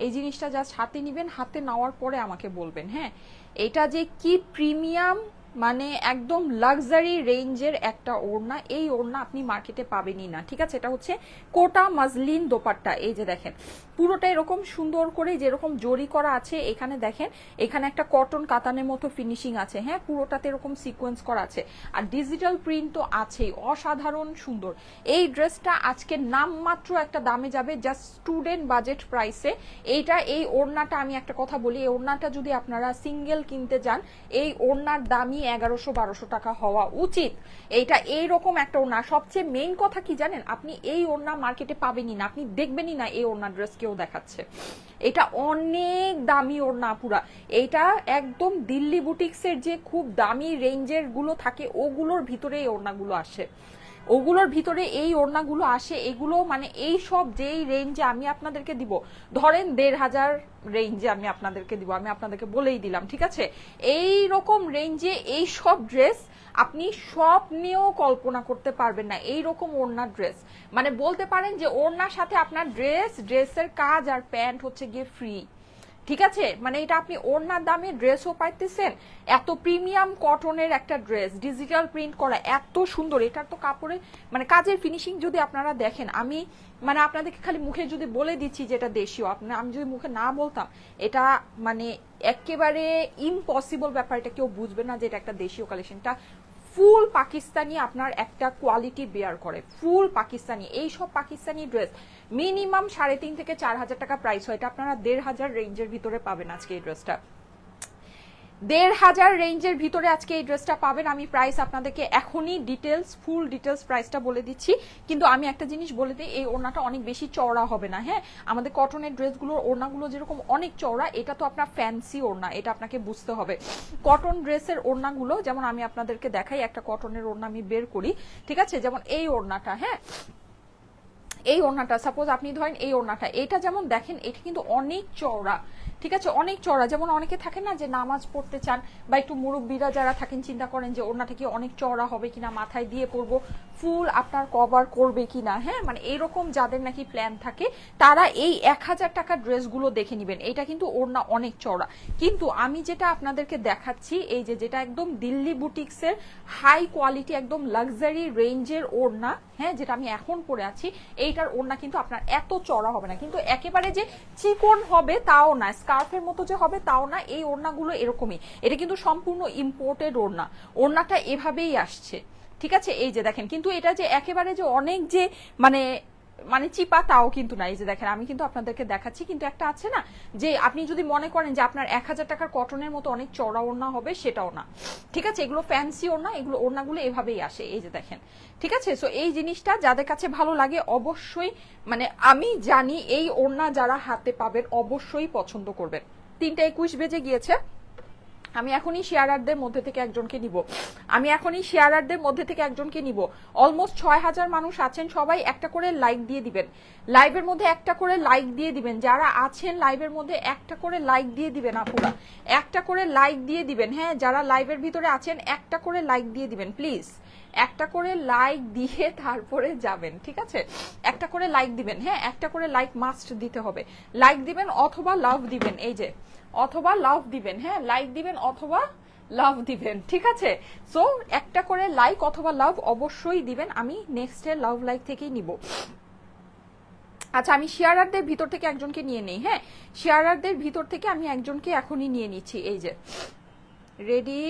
এই জিনিসটা জাস্ট হাতে নিবেন, হাতে নেওয়ার পরে আমাকে বলবেন। হ্যাঁ এটা যে কি প্রিমিয়াম, মানে একদম লাক্সারি রেঞ্জের একটা ওড়না। এই ওড়না আপনি মার্কেটে পাবেনই না। ঠিক আছে, এটা হচ্ছে কোটা মাজলিন দোপাট্টা। এই যে দেখেন, পুরোটা এরকম সুন্দর করে যেরকম জরি করা আছে, এখানে দেখেন এখানে একটা কটন কাতানের মতো ফিনিশিং আছে। হ্যাঁ পুরোটাতে এরকম সিকোয়েন্স করা আছে, আর ডিজিটাল প্রিন্ট তো আছেই, অসাধারণ সুন্দর। এই ড্রেসটা আজকে নামমাত্র একটা দামে যাবে, জাস্ট স্টুডেন্ট বাজেট প্রাইসে। এইটা এই ওড়নাটা আমি একটা কথা বলি, এই ওড়নাটা যদি আপনারা সিঙ্গেল কিনতে যান, এই ওড়নার দামই 1100-1200 টাকা হওয়া উচিত। এইটা এইরকম একটা ওড়না। সবচেয়ে মেইন কথা কি জানেন? আপনি এই ওড়না মার্কেটে পাবেনই না, আপনি দেখবেনই না এই ওড়না ড্রেস কেউ দেখাচ্ছে। এটা অনেক দামি ওড়না পুরা। এইটা একদম দিল্লি বুটিক্সের যে খুব দামি রেঞ্জের গুলো থাকে, ওগুলোর ভিতরে এই ওড়নাগুলো আসে, ওগুলোর ভিতরে এই ওড়নাগুলো আসে। এগুলো মানে এই সব যেই রেঞ্জে আমি আপনাদেরকে দিব, ধরেন 1500 রেঞ্জে আমি আপনাদেরকে দিব, আমি আপনাদেরকে বলেই দিলাম। ঠিক আছে, এই রকম রেঞ্জে এই সব ড্রেস আপনি স্বপ্নেও কল্পনা করতে পারবেন না। এই রকম ওড়নার ড্রেস মানে বলতে পারেন যে ওড়নার সাথে আপনার ড্রেসের কাজ আর প্যান্ট হচ্ছে গিয়ে ফ্রি। ঠিক আছে, মানে এটা আপনি ওড়নার দামে ড্রেসও পাইতেছেন। এত প্রিমিয়াম কটনের একটা ড্রেস, ডিজিটাল প্রিন্ট করা, এত সুন্দর। এটার তো কাপড়ের মানে কাজের ফিনিশিং যদি আপনারা দেখেন, আমি মানে আপনাদেরকে খালি মুখে যদি বলে দিচ্ছি যে এটা দেশীয়, আমি যদি মুখে না বলতাম, এটা মানে একেবারে ইম্পসিবল ব্যাপার, এটা কেউ বুঝবে না যে এটা একটা দেশীয় কালেকশনটা। ফুল পাকিস্তানি আপনার একটা কোয়ালিটি বেয়ার করে, ফুল পাকিস্তানি। এই সব পাকিস্তানি ড্রেস মিনিমাম 3,500 থেকে 4,000 টাকা প্রাইস হয়। এটা আপনারা 1,500 রেঞ্জের ভিতরে পাবেন আজকে এই ড্রেসটা। 1,500 রেঞ্জের ভিতরে আজকে এই ড্রেসটা পাবেন। আমি প্রাইস আপনাদেরকে এখনই ডিটেলস, ফুল ডিটেলস প্রাইসটা বলে দিচ্ছি। কিন্তু আমি একটা জিনিস বলে দিই, এই ওড়নাটা অনেক বেশি চওড়া হবে না। হ্যাঁ আমাদের কটনের ড্রেসগুলোর ওড়নাগুলো যেরকম অনেক চওড়া, এটা তো আপনার ফ্যান্সি ওড়না, এটা আপনাকে বুঝতে হবে। কটন ড্রেসের ওড়নাগুলো যেমন আমি আপনাদেরকে দেখাই, একটা কটনের ওড়না আমি বের করি। ঠিক আছে, যেমন এই ওড়নাটা, হ্যাঁ এই ওড়নাটা সাপোজ আপনি ধরেন এই ওড়নাটা, এটা যেমন দেখেন এটা কিন্তু অনেক চওড়া। ঠিক আছে, অনেক চওড়া। যেমন অনেকে থাকে না যে নামাজ পড়তে চান বা একটু মুরব্বীরা যারা থাকেন চিন্তা করেন যে ওড়নাটা কি অনেক চওড়া হবে কিনা, মাথায় দিয়ে পরবো, ফুল আপনার কভার করবে কিনা। হ্যাঁ মানে এরকম যাদের নাকি প্ল্যান থাকে, তারা এই 1,000 টাকার ড্রেসগুলো দেখে নিবেন। এটা কিন্তু ওড়না অনেক চওড়া। কিন্তু আমি যেটা আপনাদেরকে দেখাচ্ছি, এই যে যেটা একদম দিল্লি বুটিক্সের হাই কোয়ালিটি, একদম লাক্সারি রেঞ্জের ওড়না, হ্যাঁ যেটা আমি এখন পরে আছি, এইটার ওড়না কিন্তু আপনার এত চওড়া হবে না, কিন্তু একেবারে যে চিকন হবে তাও না, স্কার্ফের মতো যে হবে তাও না। এই ওড়নাগুলো এরকমই। এটা কিন্তু সম্পূর্ণ ইম্পোর্টেড ওড়না, ওড়নাটা এভাবেই আসছে। ঠিক আছে, এই যে দেখেন, কিন্তু এটা যে একেবারে যে অনেক যে মানে মানে চিপা তাও কিন্তু না। এই যে দেখেন আমি কিন্তু আপনাদেরকে দেখাচ্ছি, কিন্তু একটা আছে না যে আপনি যদি মনে করেন যে আপনার 1000 টাকার কটনের মতো অনেক চড়া ওড়না হবে, সেটাও না, ঠিক আছে। এগুলো ফ্যান্সি ওড়না, এগুলো ওড়নাগুলো এভাবেই আসে, এই যে দেখেন, ঠিক আছে। সো এই জিনিসটা যাদের কাছে ভালো লাগে অবশ্যই, মানে আমি জানি এই ওড়না যারা হাতে পাবেন অবশ্যই পছন্দ করবেন। 3:21 বেজে গিয়েছে, আমি এখনই শেয়ারারদের মধ্যে থেকে একজনকে নিব, অলমোস্ট 6000 মানুষ আছেন, সবাই একটা করে লাইক দিয়ে দিবেন, লাইভের মধ্যে একটা করে লাইক দিয়ে দিবেন, যারা আছেন লাইভের মধ্যে একটা করে লাইক দিয়ে দিবেন, আপুরা একটা করে লাইক দিয়ে দিবেন। হ্যাঁ, যারা লাইভের ভিতরে আছেন একটা করে লাইক দিয়ে দিবেন প্লিজ, একটা করে লাইক দিয়ে তারপরে যাবেন, ঠিক আছে। একটা করে লাইক দিবেন, হ্যাঁ একটা করে লাইক মাস্ট দিতে হবে, লাইক দিবেন অথবা লাভ দিবেন, এই যে অথবা লাভ দিবেন, হ্যাঁ লাইক দিবেন অথবা লাভ দিবেন, ঠিক আছে। সো একটা করে লাইক অথবা লাভ অবশ্যই দিবেন, আমি নেক্সট এর লাভ লাইক থেকেই নিব। আচ্ছা, আমি শেয়ারারদের ভিতর থেকে একজনকে নিয়ে নেই, হ্যাঁ শেয়ারারদের ভিতর থেকে আমি একজনকে এখনই নিয়ে নিচ্ছি, এই যে রেডি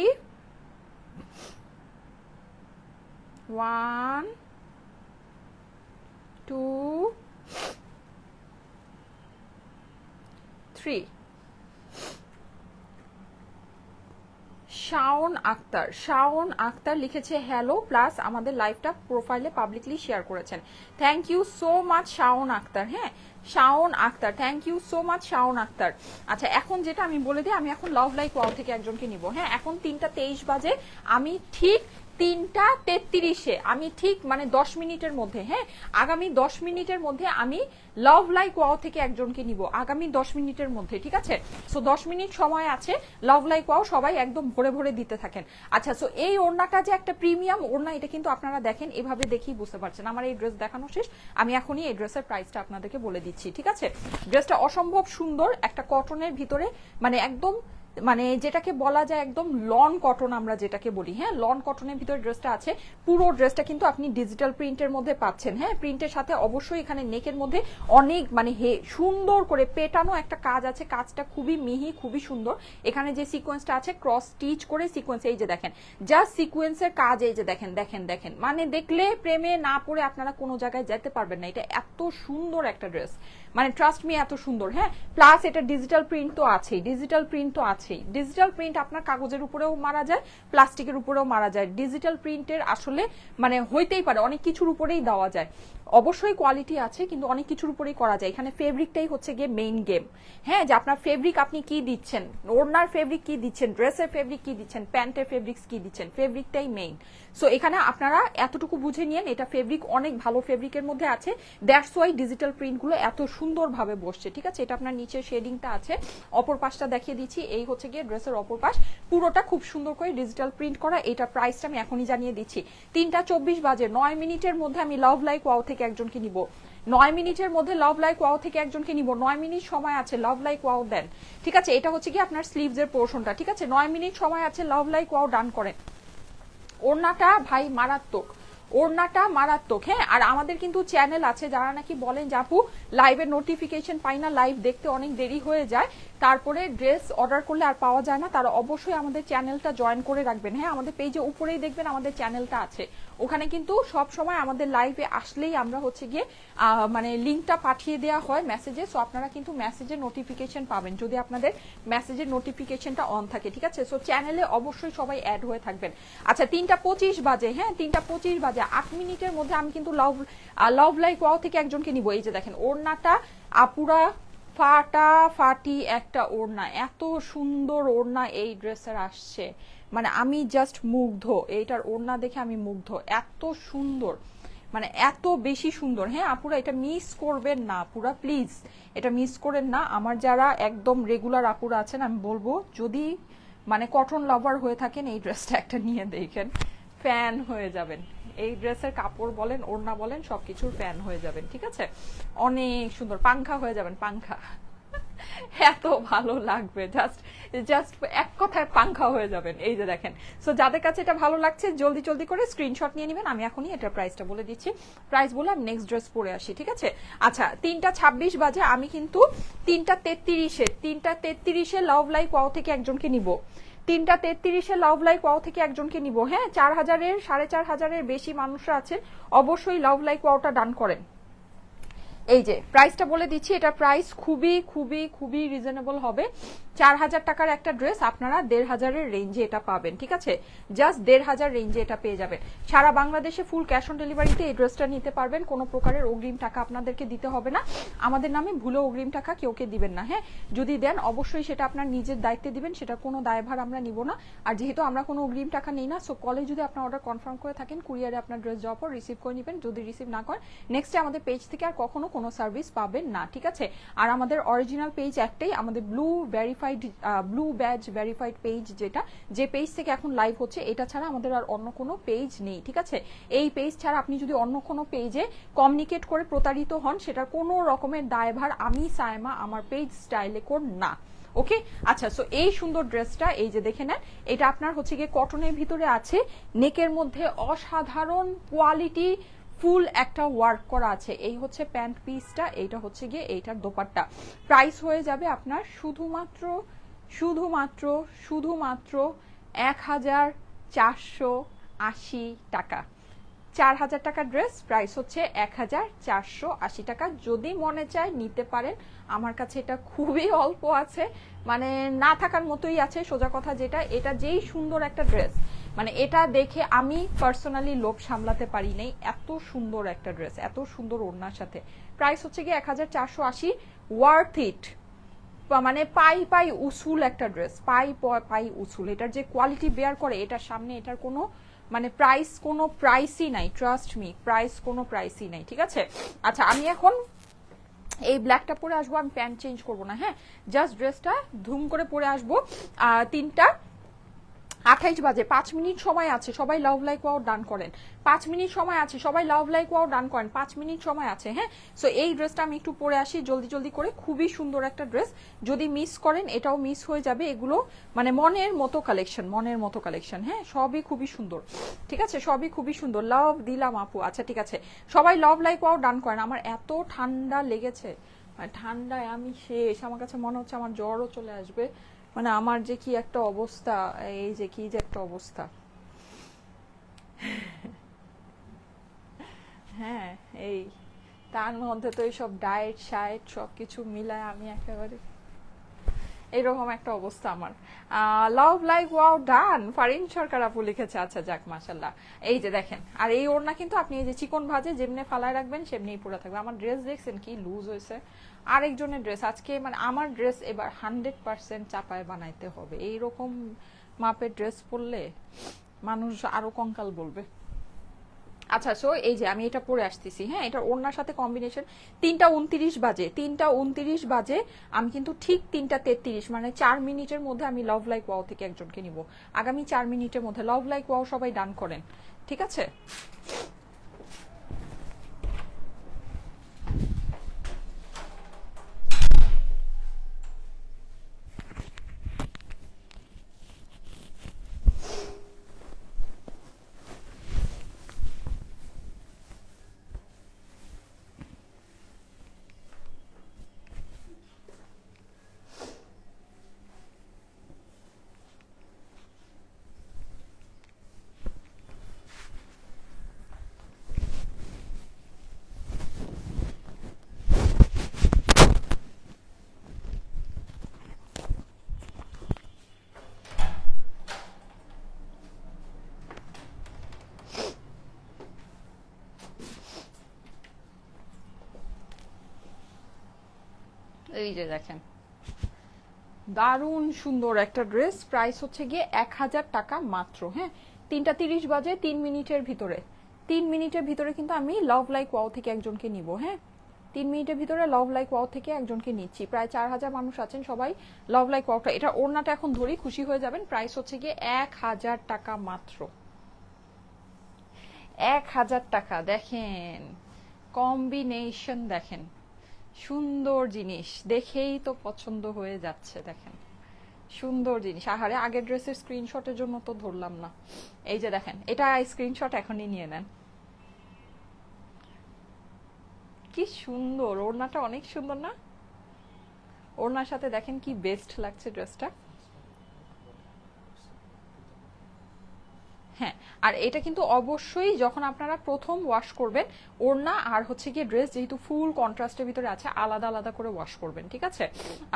1 2 3। শাওন আক্তার লিখেছে হ্যালো, প্লাস আমাদের লাইভটা প্রোফাইলে পাবলিকলি শেয়ার করেছেন। Thank you so much Shaon Akter, হ্যাঁ Shaon Akter, thank you so much Shaon Akter. আচ্ছা, এখন যেটা আমি বলে দিই, আমি এখন লাভ লাইক ওয়াও থেকে একজনকে নিব, হ্যাঁ এখন 3:23 বাজে, আমি ঠিক 3:33-এ আমি ঠিক মানে 10 মিনিটের মধ্যে, হ্যাঁ আগামী 10 মিনিটের মধ্যে আমি লাভ লাইক ওয়াও থেকে একজনকে নিব, আগামী 10 মিনিটের মধ্যে, ঠিক আছে। সো 10 মিনিট সময় আছে, লাভ লাইক ওয়াও সবাই একদম ভরে ভরে দিতে থাকেন। আচ্ছা, সো এই ওড়নাটা যে একটা প্রিমিয়াম ওড়না, এটা কিন্তু আপনারা দেখেন এভাবে দেখেই বুঝতে পারছেন। আমার এই ড্রেস দেখানো শেষ, আমি এখনই এই ড্রেসের প্রাইসটা আপনাদেরকে বলে দিচ্ছি, ঠিক আছে। ড্রেসটা অসম্ভব সুন্দর, একটা কটনের ভিতরে, মানে একদম মানে যেটাকে বলা যায় একদম লন কটন আমরা যেটাকে বলি, হ্যাঁ লন কটনের ভিতরে ড্রেসটা আছে। পুরো ড্রেসটা কিন্তু আপনি ডিজিটাল প্রিন্টের মধ্যে পাচ্ছেন, হ্যাঁ প্রিন্টের সাথে অবশ্যই এখানে নেকের মধ্যে অনেক মানে সুন্দর করে পেটানো একটা কাজ আছে, কাজটা খুবই মিহি, খুবই সুন্দর। এখানে যে সিকোয়েন্সটা আছে ক্রস স্টিচ করে সিকোয়েন্স, এই যে দেখেন জাস্ট সিকোয়েন্সের কাজ, এই যে দেখেন দেখেন দেখেন, মানে দেখলে প্রেমে না পড়ে আপনারা কোনো জায়গায় যেতে পারবেন না। এটা এত সুন্দর একটা ড্রেস, মানে ট্রাস্ট মি এত সুন্দর, হ্যাঁ প্লাস এটা ডিজিটাল প্রিন্ট তো আছেই, ডিজিটাল প্রিন্ট আপনার কাগজের উপরেও মারা যায়, প্লাস্টিকের উপরেও মারা যায়। ডিজিটাল প্রিন্টের আসলে মানে হইতেই পারে, অনেক কিছুর উপরেই দেওয়া যায়, অবশ্যই কোয়ালিটি আছে কিন্তু অনেক কিছুর উপরেই করা যায়। এখানে ফেব্রিকটাই হচ্ছে গিয়ে মেইন গেম, হ্যাঁ যে আপনার ফেব্রিক আপনি কি দিচ্ছেন, ওড়নার ফেব্রিক কি দিচ্ছেন, ড্রেসের ফেব্রিক কি দিচ্ছেন, প্যান্টের ফেব্রিক্স কি দিচ্ছেন, ফেব্রিকটাই মেইন। সো এখানে আপনারা এতটুকু বুঝে নিয়েন, এটা ফেব্রিক অনেক ভালো ফেব্রিকের মধ্যে আছে, দ্যাটস ওয়াই ডিজিটাল প্রিন্টগুলো এত সুন্দরভাবে বসছে, ঠিক আছে। এটা আপনার নিচে শেডিংটা আছে, অপর পাশটা দেখিয়ে দিচ্ছি, এই হচ্ছে গিয়ে ড্রেসের অপর পাশ, পুরোটা খুব সুন্দর করে ডিজিটাল প্রিন্ট করা। এটা প্রাইসটা আমি এখনই জানিয়ে দিচ্ছি, 3:24 বাজে, 9 মিনিটের মধ্যে আমি লাভ লাইক ওয়াও থেকে একজনকে নিব, 9 মিনিটের মধ্যে লাভ লাইক ওয়াও থেকে একজনকে নিব, 9 মিনিট সময় আছে, লাভ লাইক ওয়াও দেন, ঠিক আছে। এটা হচ্ছে কি আপনার স্লিভস এর পোর্শনটা, ঠিক আছে, 9 মিনিট সময় আছে, লাভ লাইক ওয়াও ডান করেন। ওড়নাটা ভাই মারাত্মক, ওড়নাটা মারাত্মক, হ্যাঁ। আর আমাদের কিন্তু চ্যানেল আছে, যারা নাকি বলেন যে আপু লাইভের নোটিফিকেশন পাই না, লাইভ দেখতে অনেক দেরি হয়ে যায়, তারপরে ড্রেস অর্ডার করলে আর পাওয়া যায় না, তারা অবশ্যই আমাদের চ্যানেলটা জয়েন করে রাখবেন, হ্যাঁ আমাদের পেজে উপরেই দেখবেন আমাদের চ্যানেলটা আছে, ওখানে কিন্তু সব সময় আমাদের লাইভে আসলেই আমরা হচ্ছে গিয়ে মানে লিঙ্কটা পাঠিয়ে দেওয়া হয় মেসেজে, সো আপনারা কিন্তু মেসেজের নোটিফিকেশন পাবেন যদি আপনাদের মেসেজের নোটিফিকেশনটা অন থাকে, ঠিক আছে। সো চ্যানেলে অবশ্যই সবাই অ্যাড হয়ে থাকবেন। আচ্ছা 3:25 বাজে, হ্যাঁ 3:25 বাজে, 8 মিনিটের মধ্যে আমি কিন্তু লাভ লাইক ওয়াও থেকে একজনকে নিব। এই যে দেখেন ওড়নাটা আপুরা ফাটাফাটি একটা ওড়না, এত সুন্দর ওড়না এই ড্রেসের আসছে, মানে আমি জাস্ট মুগ্ধ, এইটার ওড়না দেখে আমি মুগ্ধ, এত সুন্দর, মানে এত বেশি সুন্দর, হ্যাঁ আপুরা এটা মিস করবেন না, আপুরা প্লিজ এটা মিস করেন না। আমার যারা একদম রেগুলার আপুরা আছেন আমি বলবো যদি মানে কটন লাভার হয়ে থাকেন এই ড্রেসটা একটা নিয়ে দেখেন, ফ্যান হয়ে যাবেন, এই ড্রেসের কাপড় বলেন ওড়না বলেন সবকিছুর ফ্যান হয়ে যাবেন, ঠিক আছে, অনেক সুন্দর, পাংখা হয়ে যাবেন, পাংখা এত ভালো লাগবে, জাস্ট এক কথায় পাংখা হয়ে যাবেন। এই যে দেখেন, সো যাদের কাছে এটা ভালো লাগছে জলদি জলদি করে স্ক্রিনশট নিয়ে নেবেন, আমি এখনই এটার প্রাইসটা বলে দিচ্ছি, প্রাইস বলে আমি নেক্সট ড্রেস পরে আসি, ঠিক আছে। আচ্ছা 3:26 বাজে, আমি কিন্তু 3:33-এ লাভ লাইক ওয়াও থেকে একজনকে নিব, 3:33-এ লাভ লাইক ওয়াও থেকে একজনকে নিব, হ্যাঁ 4000-এর 4500-এর বেশি মানুষরা আছেন, অবশ্যই লাভ লাইক ওয়াওটা ডান করেন, এই যে প্রাইসটা বলে দিচ্ছি, এটা প্রাইস খুবই খুবই খুবই রিজনেবল হবে। 4000 টাকার একটা ড্রেস আপনারা 1500 রেঞ্জে এটা পাবেন, ঠিক আছে? জাস্ট 1500 রেঞ্জে এটা পেয়ে যাবেন। সারা বাংলাদেশে ফুল ক্যাশ অন ডেলিভারিতে এই ড্রেসটা নিতে পারবেন, কোনো প্রকারের অগ্রিম টাকা আপনাদেরকে দিতে হবে না। আমাদের নামে ভুলে অগ্রিম টাকা কেউকে দিবেন না, হ্যাঁ? যদি দেন অবশ্যই সেটা আপনার নিজের দায়িত্বে দিবেন, সেটা কোনো দায়ভার আমরা নিব না। আর যেহেতু আমরা কোনো অগ্রিম টাকা নেই না, সো কলে যদি আপনার অর্ডার কনফার্ম করে থাকেন, কুরিয়ারে আপনার ড্রেস যাওয়ার পর রিসিভ করে নেবেন। যদি রিসিভ না করেন, নেক্সটে আমাদের পেজ থেকে আর কখনো কোনো সার্ভিস পাবেন না, ঠিক আছে? আর আমাদের অরিজিনাল পেজ একটাই, আমাদের ব্লু ব্যাজ ভেরিফাইড পেজ, যেটা যে পেজ থেকে এখন লাইভ হচ্ছে, এটা ছাড়া আমাদের আর অন্য কোনো পেজ নেই, ঠিক আছে? এই পেজ ছাড়া আপনি যদি অন্য কোনো পেজে কমিউনিকেট করে প্রতারিত হন, সেটার কোনো রকমের দায়ভার আমি সায়মা আমার পেজ স্টাইলেকোর না। ওকে, আচ্ছা, সো এই সুন্দর ড্রেসটা এই যে দেখে নেন, এটা আপনার হচ্ছে গিয়ে কটনের ভিতরে আছে, নেকের মধ্যে অসাধারণ কোয়ালিটি ফুল একটা ওয়ার্ক করা আছে। এই হচ্ছে প্যান্ট পিসটা, এইটা হচ্ছে গিয়ে এইটার দোপাট্টা। প্রাইস হয়ে যাবে আপনার শুধুমাত্র শুধুমাত্র শুধুমাত্র 1480 টাকা। 4000 টাকার ড্রেস, প্রাইস হচ্ছে 1480 টাকা। যদি মনে চায় নিতে পারেন, আমার কাছে এটা খুবই অল্প আছে, মানে না থাকার মতোই আছে, সোজা কথা যেটা। এটা যেই সুন্দর একটা ড্রেস, মানে এটা দেখে আমি পার্সোনালি লোভ সামলাতে পারি নাই, এত সুন্দর একটা ড্রেস, এত সুন্দর ওড়নার সাথে। প্রাইস হচ্ছে কি 1480, ওয়ার্থ ইট, মানে পাই পাই উসুল একটা ড্রেস, পাই পাই উসুল। এটার যে কোয়ালিটি বেয়ার করে, এটার সামনে এটার কোনো মানে প্রাইস, কোনো প্রাইসই নাই, ট্রাস্ট মি, প্রাইস কোনো প্রাইসই নাই, ঠিক আছে? আচ্ছা, আমি এখন এই ব্ল্যাকটা পরে আসবো, আমি প্যান্ট চেঞ্জ করবো না, হ্যাঁ? জাস্ট ড্রেসটা ধুম করে পরে আসবো। 3:28 বাজে, 5 মিনিট সময় আছে, সবাই লাভ লাইক ওয়াও ডান করেন। 5 মিনিট সময় আছে, সবাই লাভ লাইক ওয়াও ডান করেন, 5 মিনিট সময় আছে, হ্যাঁ? সো এই ড্রেসটা আমি একটু পরে আসি জলদি জলদি করে, খুবই সুন্দর একটা ড্রেস। যদি মিস করেন এটাও মিস হয়ে যাবে। এগুলো মানে মনের মতো কালেকশন, মনের মতো কালেকশন, হ্যাঁ? সবই খুবই সুন্দর, ঠিক আছে? সবই খুবই সুন্দর। লাভ দিলাম আপু, আচ্ছা ঠিক আছে, সবাই লাভ লাইক ওয়াও ডান করেন। আমার এত ঠান্ডা লেগেছে, মানে ঠান্ডায় আমি শেষ, আমার কাছে মনে হচ্ছে আমার জ্বরও চলে আসবে, মানে আমার যে কি একটা অবস্থা, এই যে কি যে একটা অবস্থা। হ্যাঁ, এই তার মধ্যে তো এইসব ডায়েট শায়েট সবকিছু মিলায় আমি একেবারে এইরকম একটা অবস্থা আমার। লাভ লাইক ওয়াও ডান, ফারিন সরকার আপু লিখেছে, আচ্ছা যাক মাশাল্লাহ। এই যে দেখেন, আর এই ওড়না কিন্তু আপনি এই যে চিকন ভাজে যেমনি ফালায় রাখবেন সেমনিই পুরো থাকবে। আমার ড্রেস দেখছেন কি লুজ হয়েছে, আরেকজনের ড্রেস আজকে, মানে আমার ড্রেস এবার 100% চাপায় বানাইতে হবে। এইরকম মাপের ড্রেস পরলে মানুষ আরো কঙ্কাল বলবে। আচ্ছা, সো এই যে আমি এটা পরে আসতেছি, হ্যাঁ? এটা ওড়নার সাথে কম্বিনেশন। 3:29 বাজে, 3:29 বাজে, আমি কিন্তু ঠিক 3:33, মানে 4 মিনিটের মধ্যে আমি লাভ লাইক ওয়াও থেকে একজনকে নিব। আগামী 4 মিনিটের মধ্যে লাভ লাইক ওয়াও সবাই ডান করেন, ঠিক আছে? এই যে দেখেন, দারুণ সুন্দর একটা ড্রেস, প্রাইস হচ্ছে গিয়ে 1000 টাকা মাত্র, হ্যাঁ? 3:30 বাজে, 3 মিনিটের ভিতরে, 3 মিনিটের ভিতরে কিন্তু আমি লাভ লাইক ওয়াও থেকে একজনকে নিব, হ্যাঁ? 3 মিনিটের ভিতরে লাভ লাইক ওয়াও থেকে একজনকে নিচ্ছি। প্রায় 4000 মানুষ আছেন, সবাই লাভ লাইক ওয়াওটা, এটা ওড়নাটা এখন ধরি, খুশি হয়ে যাবেন। প্রাইস হচ্ছে গিয়ে 1000 টাকা মাত্র, 1000 টাকা। দেখেন কম্বিনেশন, দেখেন সুন্দর জিনিস, দেখেই তো পছন্দ হয়ে যাচ্ছে। দেখেন সুন্দর জিনিস, আহারে আগের ড্রেসের স্ক্রিনশটের জন্য তো ধরলাম না। এই যে দেখেন, এটা স্ক্রিনশট এখনই নিয়ে নেন। কি সুন্দর ওড়নাটা, অনেক সুন্দর না? ওড়নার সাথে দেখেন কি বেস্ট লাগছে ড্রেসটা। হ্যাঁ, আর এটা কিন্তু অবশ্যই যখন আপনারা প্রথম ওয়াশ করবেন, ওড়না আর হচ্ছে গিয়ে ড্রেস যেহেতু ফুল কন্ট্রাস্টের ভিতরে আছে, আলাদা আলাদা করে ওয়াশ করবেন, ঠিক আছে?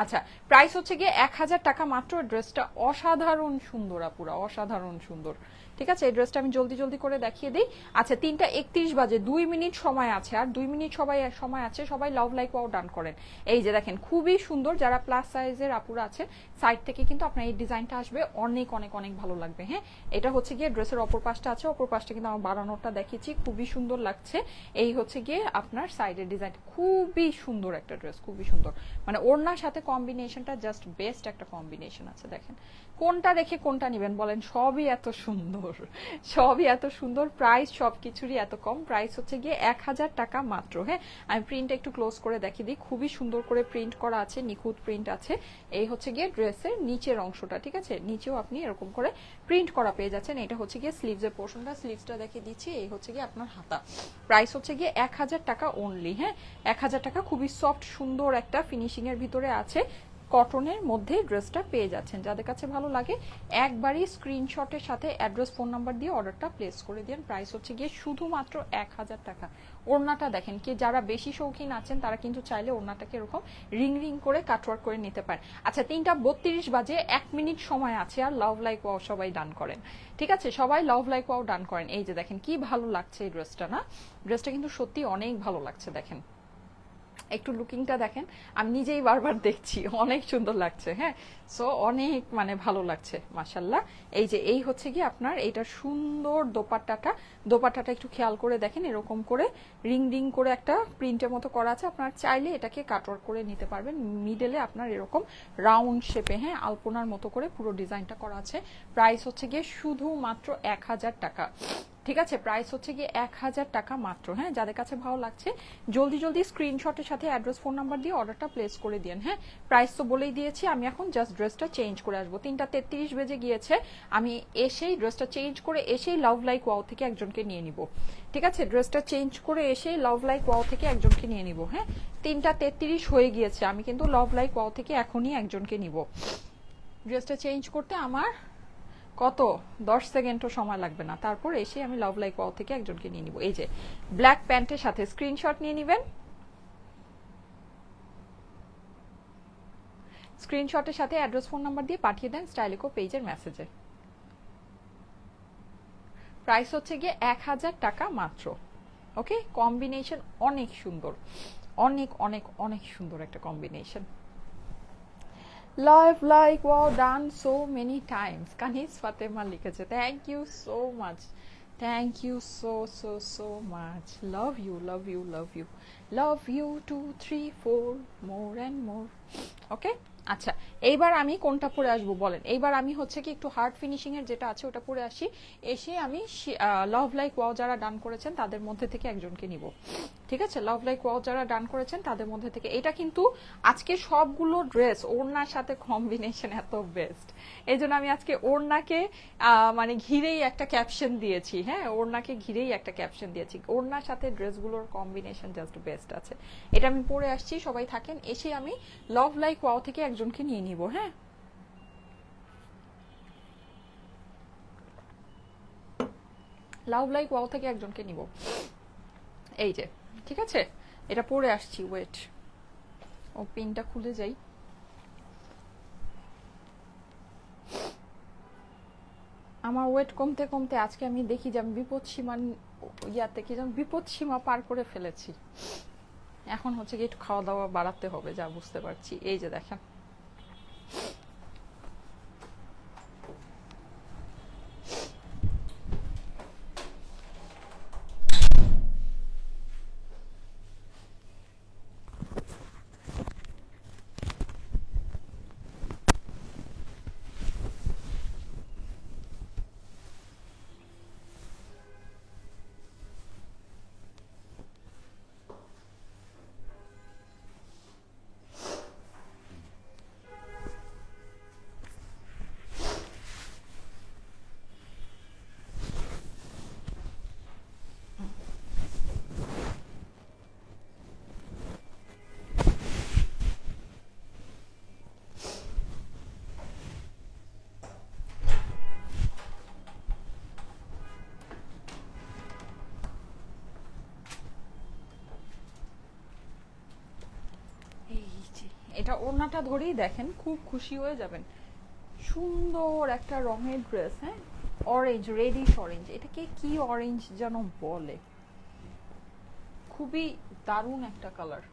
আচ্ছা, প্রাইস হচ্ছে গিয়ে 1000 টাকা মাত্র। ড্রেসটা অসাধারণ সুন্দর আপুরা, অসাধারণ সুন্দর, ঠিক আছে? এই ড্রেসটা আমি জলদি জলদি করে দেখিয়ে দিই। আচ্ছা, 3:31 বাজে, 2 মিনিট সময় আছে, আর 2 মিনিট সময় আছে। সবাই লাভ লাইক ওয়াও ডান করেন। এই যে দেখেন, খুবই সুন্দর। যারা প্লাস সাইজের আপুরা আছে, সাইড থেকে কিন্তু আপনার এই ডিজাইনটা আসবে, অনেক অনেক অনেক ভালো লাগবে। হ্যাঁ, এটা হচ্ছে গিয়ে ড্রেসের অপর পাশটা আছে, অপর পাশটা কিন্তু আমার বানানোটা দেখিয়েছি, খুবই সুন্দর লাগছে। এই হচ্ছে গিয়ে আপনার সাইডের ডিজাইন, খুবই সুন্দর একটা ড্রেস, খুবই সুন্দর। মানে ওড়নার সাথে কম্বিনেশনটা জাস্ট বেস্ট একটা কম্বিনেশন আছে। দেখেন কোনটা রেখে কোনটা নেবেন বলেন, সবই এত সুন্দর, সবই এত সুন্দর। প্রাইস সবকিছুরই এত কম। প্রাইস হচ্ছে গিয়ে 1000 টাকা মাত্র। হ্যাঁ, আমি প্রিন্ট একটু ক্লোজ করে দেখিয়ে দিই, খুবই সুন্দর করে প্রিন্ট করা আছে, নিখুঁত প্রিন্ট আছে। এই হচ্ছে গিয়ে ড্রেসের নিচের অংশটা, ঠিক আছে? নিচেও আপনি এরকম করে প্রিন্ট করা পেয়ে যাচ্ছেন। এটা হচ্ছে গিয়ে স্লিভসের পোর্শনটা, স্লিভসটা দেখিয়ে দিচ্ছি। এই হচ্ছে গিয়ে আপনার হাতা। প্রাইস হচ্ছে গিয়ে 1000 টাকা অনলি। হ্যাঁ, 1000 টাকা। খুবই সফট সুন্দর একটা ফিনিশিং এর ভিতরে আছে, কটনের মধ্যে ড্রেসটা পেয়ে যাচ্ছেন। যাদের কাছে ভালো লাগে একবারই স্ক্রিনশটের সাথে অ্যাড্রেস ফোন নাম্বার দিয়ে অর্ডারটা প্লেস করে দিন। প্রাইস হচ্ছে গিয়ে শুধুমাত্র 1000 টাকা। ওড়নাটা দেখেন, কি যারা বেশি শৌখিন আছেন তারা কিন্তু চাইলে ওড়নাটাকে এরকম রিং রিং করে কাটওয়ার্ক করে নিতে পারেন। আচ্ছা, 3:32 বাজে, 1 মিনিট সময় আছে, আর লাভ লাইক ওয়াও সবাই ডান করেন, ঠিক আছে? সবাই লাভ লাইক ওয়াও ডান করেন। এই যে দেখেন কি ভালো লাগছে এই ড্রেসটা, না? ড্রেসটা কিন্তু সত্যি অনেক ভালো লাগছে। দেখেন একটু লুকিংটা দেখেন, আমি নিজেই বারবার দেখছি, অনেক সুন্দর লাগছে। হ্যাঁ, সো অনেক মানে ভালো লাগছে মাশাল্লাহ। এই যে এই হচ্ছে কি আপনার এটা সুন্দর দোপাট্টাটা একটু খেয়াল করে দেখেন, এরকম করে রিং রিং করে একটা প্রিন্টের মতো করা আছে। আপনার চাইলে এটাকে কাটওয়ার্ক করে নিতে পারবেন, মিডলে আপনার এরকম রাউন্ড শেপে, হ্যাঁ, আলপনার মতো করে পুরো ডিজাইনটা করা আছে। প্রাইস হচ্ছে গিয়ে শুধুমাত্র 1000 টাকা, ঠিক আছে? প্রাইস হচ্ছে গিয়ে 1000 টাকা মাত্র। হ্যাঁ, যাদের কাছে ভালো লাগছে জলদি জলদি স্ক্রিনশটের সাথে অ্যাড্রেস ফোন নাম্বার দিয়ে অর্ডারটা প্লেস করে দিন। হ্যাঁ, প্রাইস তো বলেই দিয়েছি, আমি এখন জাস্ট ড্রেসটা চেঞ্জ করে আসবো। 3:33 বেজে গিয়েছে, আমি এসেই ড্রেসটা চেঞ্জ করে এসেই লাভ লাইক ওয়াও থেকে একজনকে নিয়ে নিব, ঠিক আছে? ড্রেসটা চেঞ্জ করে এসেই লাভ লাইক ওয়াও থেকে একজনকে নিয়ে নিব। হ্যাঁ, 3:33 হয়ে গিয়েছে, আমি কিন্তু লাভ লাইক ওয়াও থেকে এখনই একজনকে নিব। ড্রেসটা চেঞ্জ করতে আমার কত 10 সেকেন্ডও সময় লাগবে না, তারপর এসে আমি লাভ লাইক ওয়াও থেকে একজনকে নিয়ে নিব। এই যে ব্ল্যাক প্যান্টের সাথে স্ক্রিনশট নিয়ে নেবেন, স্ক্রিনশটের সাথে অ্যাড্রেস ফোন নাম্বার দিয়ে পাঠিয়ে দেন স্টাইলিকো পেজের মেসেজে। প্রাইস হচ্ছে গিয়ে 1000 টাকা মাত্র। ওকে, কম্বিনেশন অনেক সুন্দর, অনেক অনেক অনেক সুন্দর একটা combination. Love like wow done so many times, Kaniz Fatema লিখেছে, thank you so much, thank you so so so much, love you love you love you love you 2 3 4 more and more. Okay, আচ্ছা এইবার আমি কোনটা পরে আসবো বলেন? এইবার আমি হচ্ছে কি একটু হার্ড ফিনিশিং এর যেটা আছে ওটা পরে আসি, এসে আমি লাভ লাইক ওয়াও যারা ডান করেছেন তাদের মধ্যে থেকে একজনকে নিব, ঠিক আছে? লাভ লাইক ওয়াও যারা ডান করেছেন তাদের মধ্যে থেকে। এটা কিন্তু আজকে সবগুলো ড্রেস ওড়নার সাথে কম্বিনেশন এত বেস্ট, এই জন্য আমি আজকে ওড়নাকে মানে ঘিরেই একটা ক্যাপশন দিয়েছি। হ্যাঁ, ওড়নাকে ঘিরেই একটা ক্যাপশন দিয়েছি, ওড়নার সাথে ড্রেসগুলোর কম্বিনেশন জাস্ট বেস্ট আছে। এটা আমি পরে আসছি, সবাই থাকেন, এসে আমি লাভ লাইক ওয়াও থেকে একজনকে নিয়ে নিব। হ্যাঁ, লাভ লাইক ওয়াও থেকে একজনকে নিব। এই যে, ঠিক আছে, এটা পরে আসছি। ওয়েট, ও পিনটা খুলে যাই। আমার ওয়েট কমতে কমতে আজকে আমি দেখি যে আমি বিপদ সীমা ইয়াতে কি যেন বিপদ সীমা পার করে ফেলেছি। এখন হচ্ছে কি একটু খাওয়া দাওয়া বাড়াতে হবে, যা বুঝতে পারছি। এই যে দেখেন, এটা ওড়নাটা ধরেই দেখেন খুব খুশি হয়ে যাবেন। সুন্দর একটা রঙের ড্রেস, হ্যাঁ, অরেঞ্জ, রেডিশ অরেঞ্জ, এটাকে কি অরেঞ্জ যেন বলে, খুবই দারুণ একটা কালার।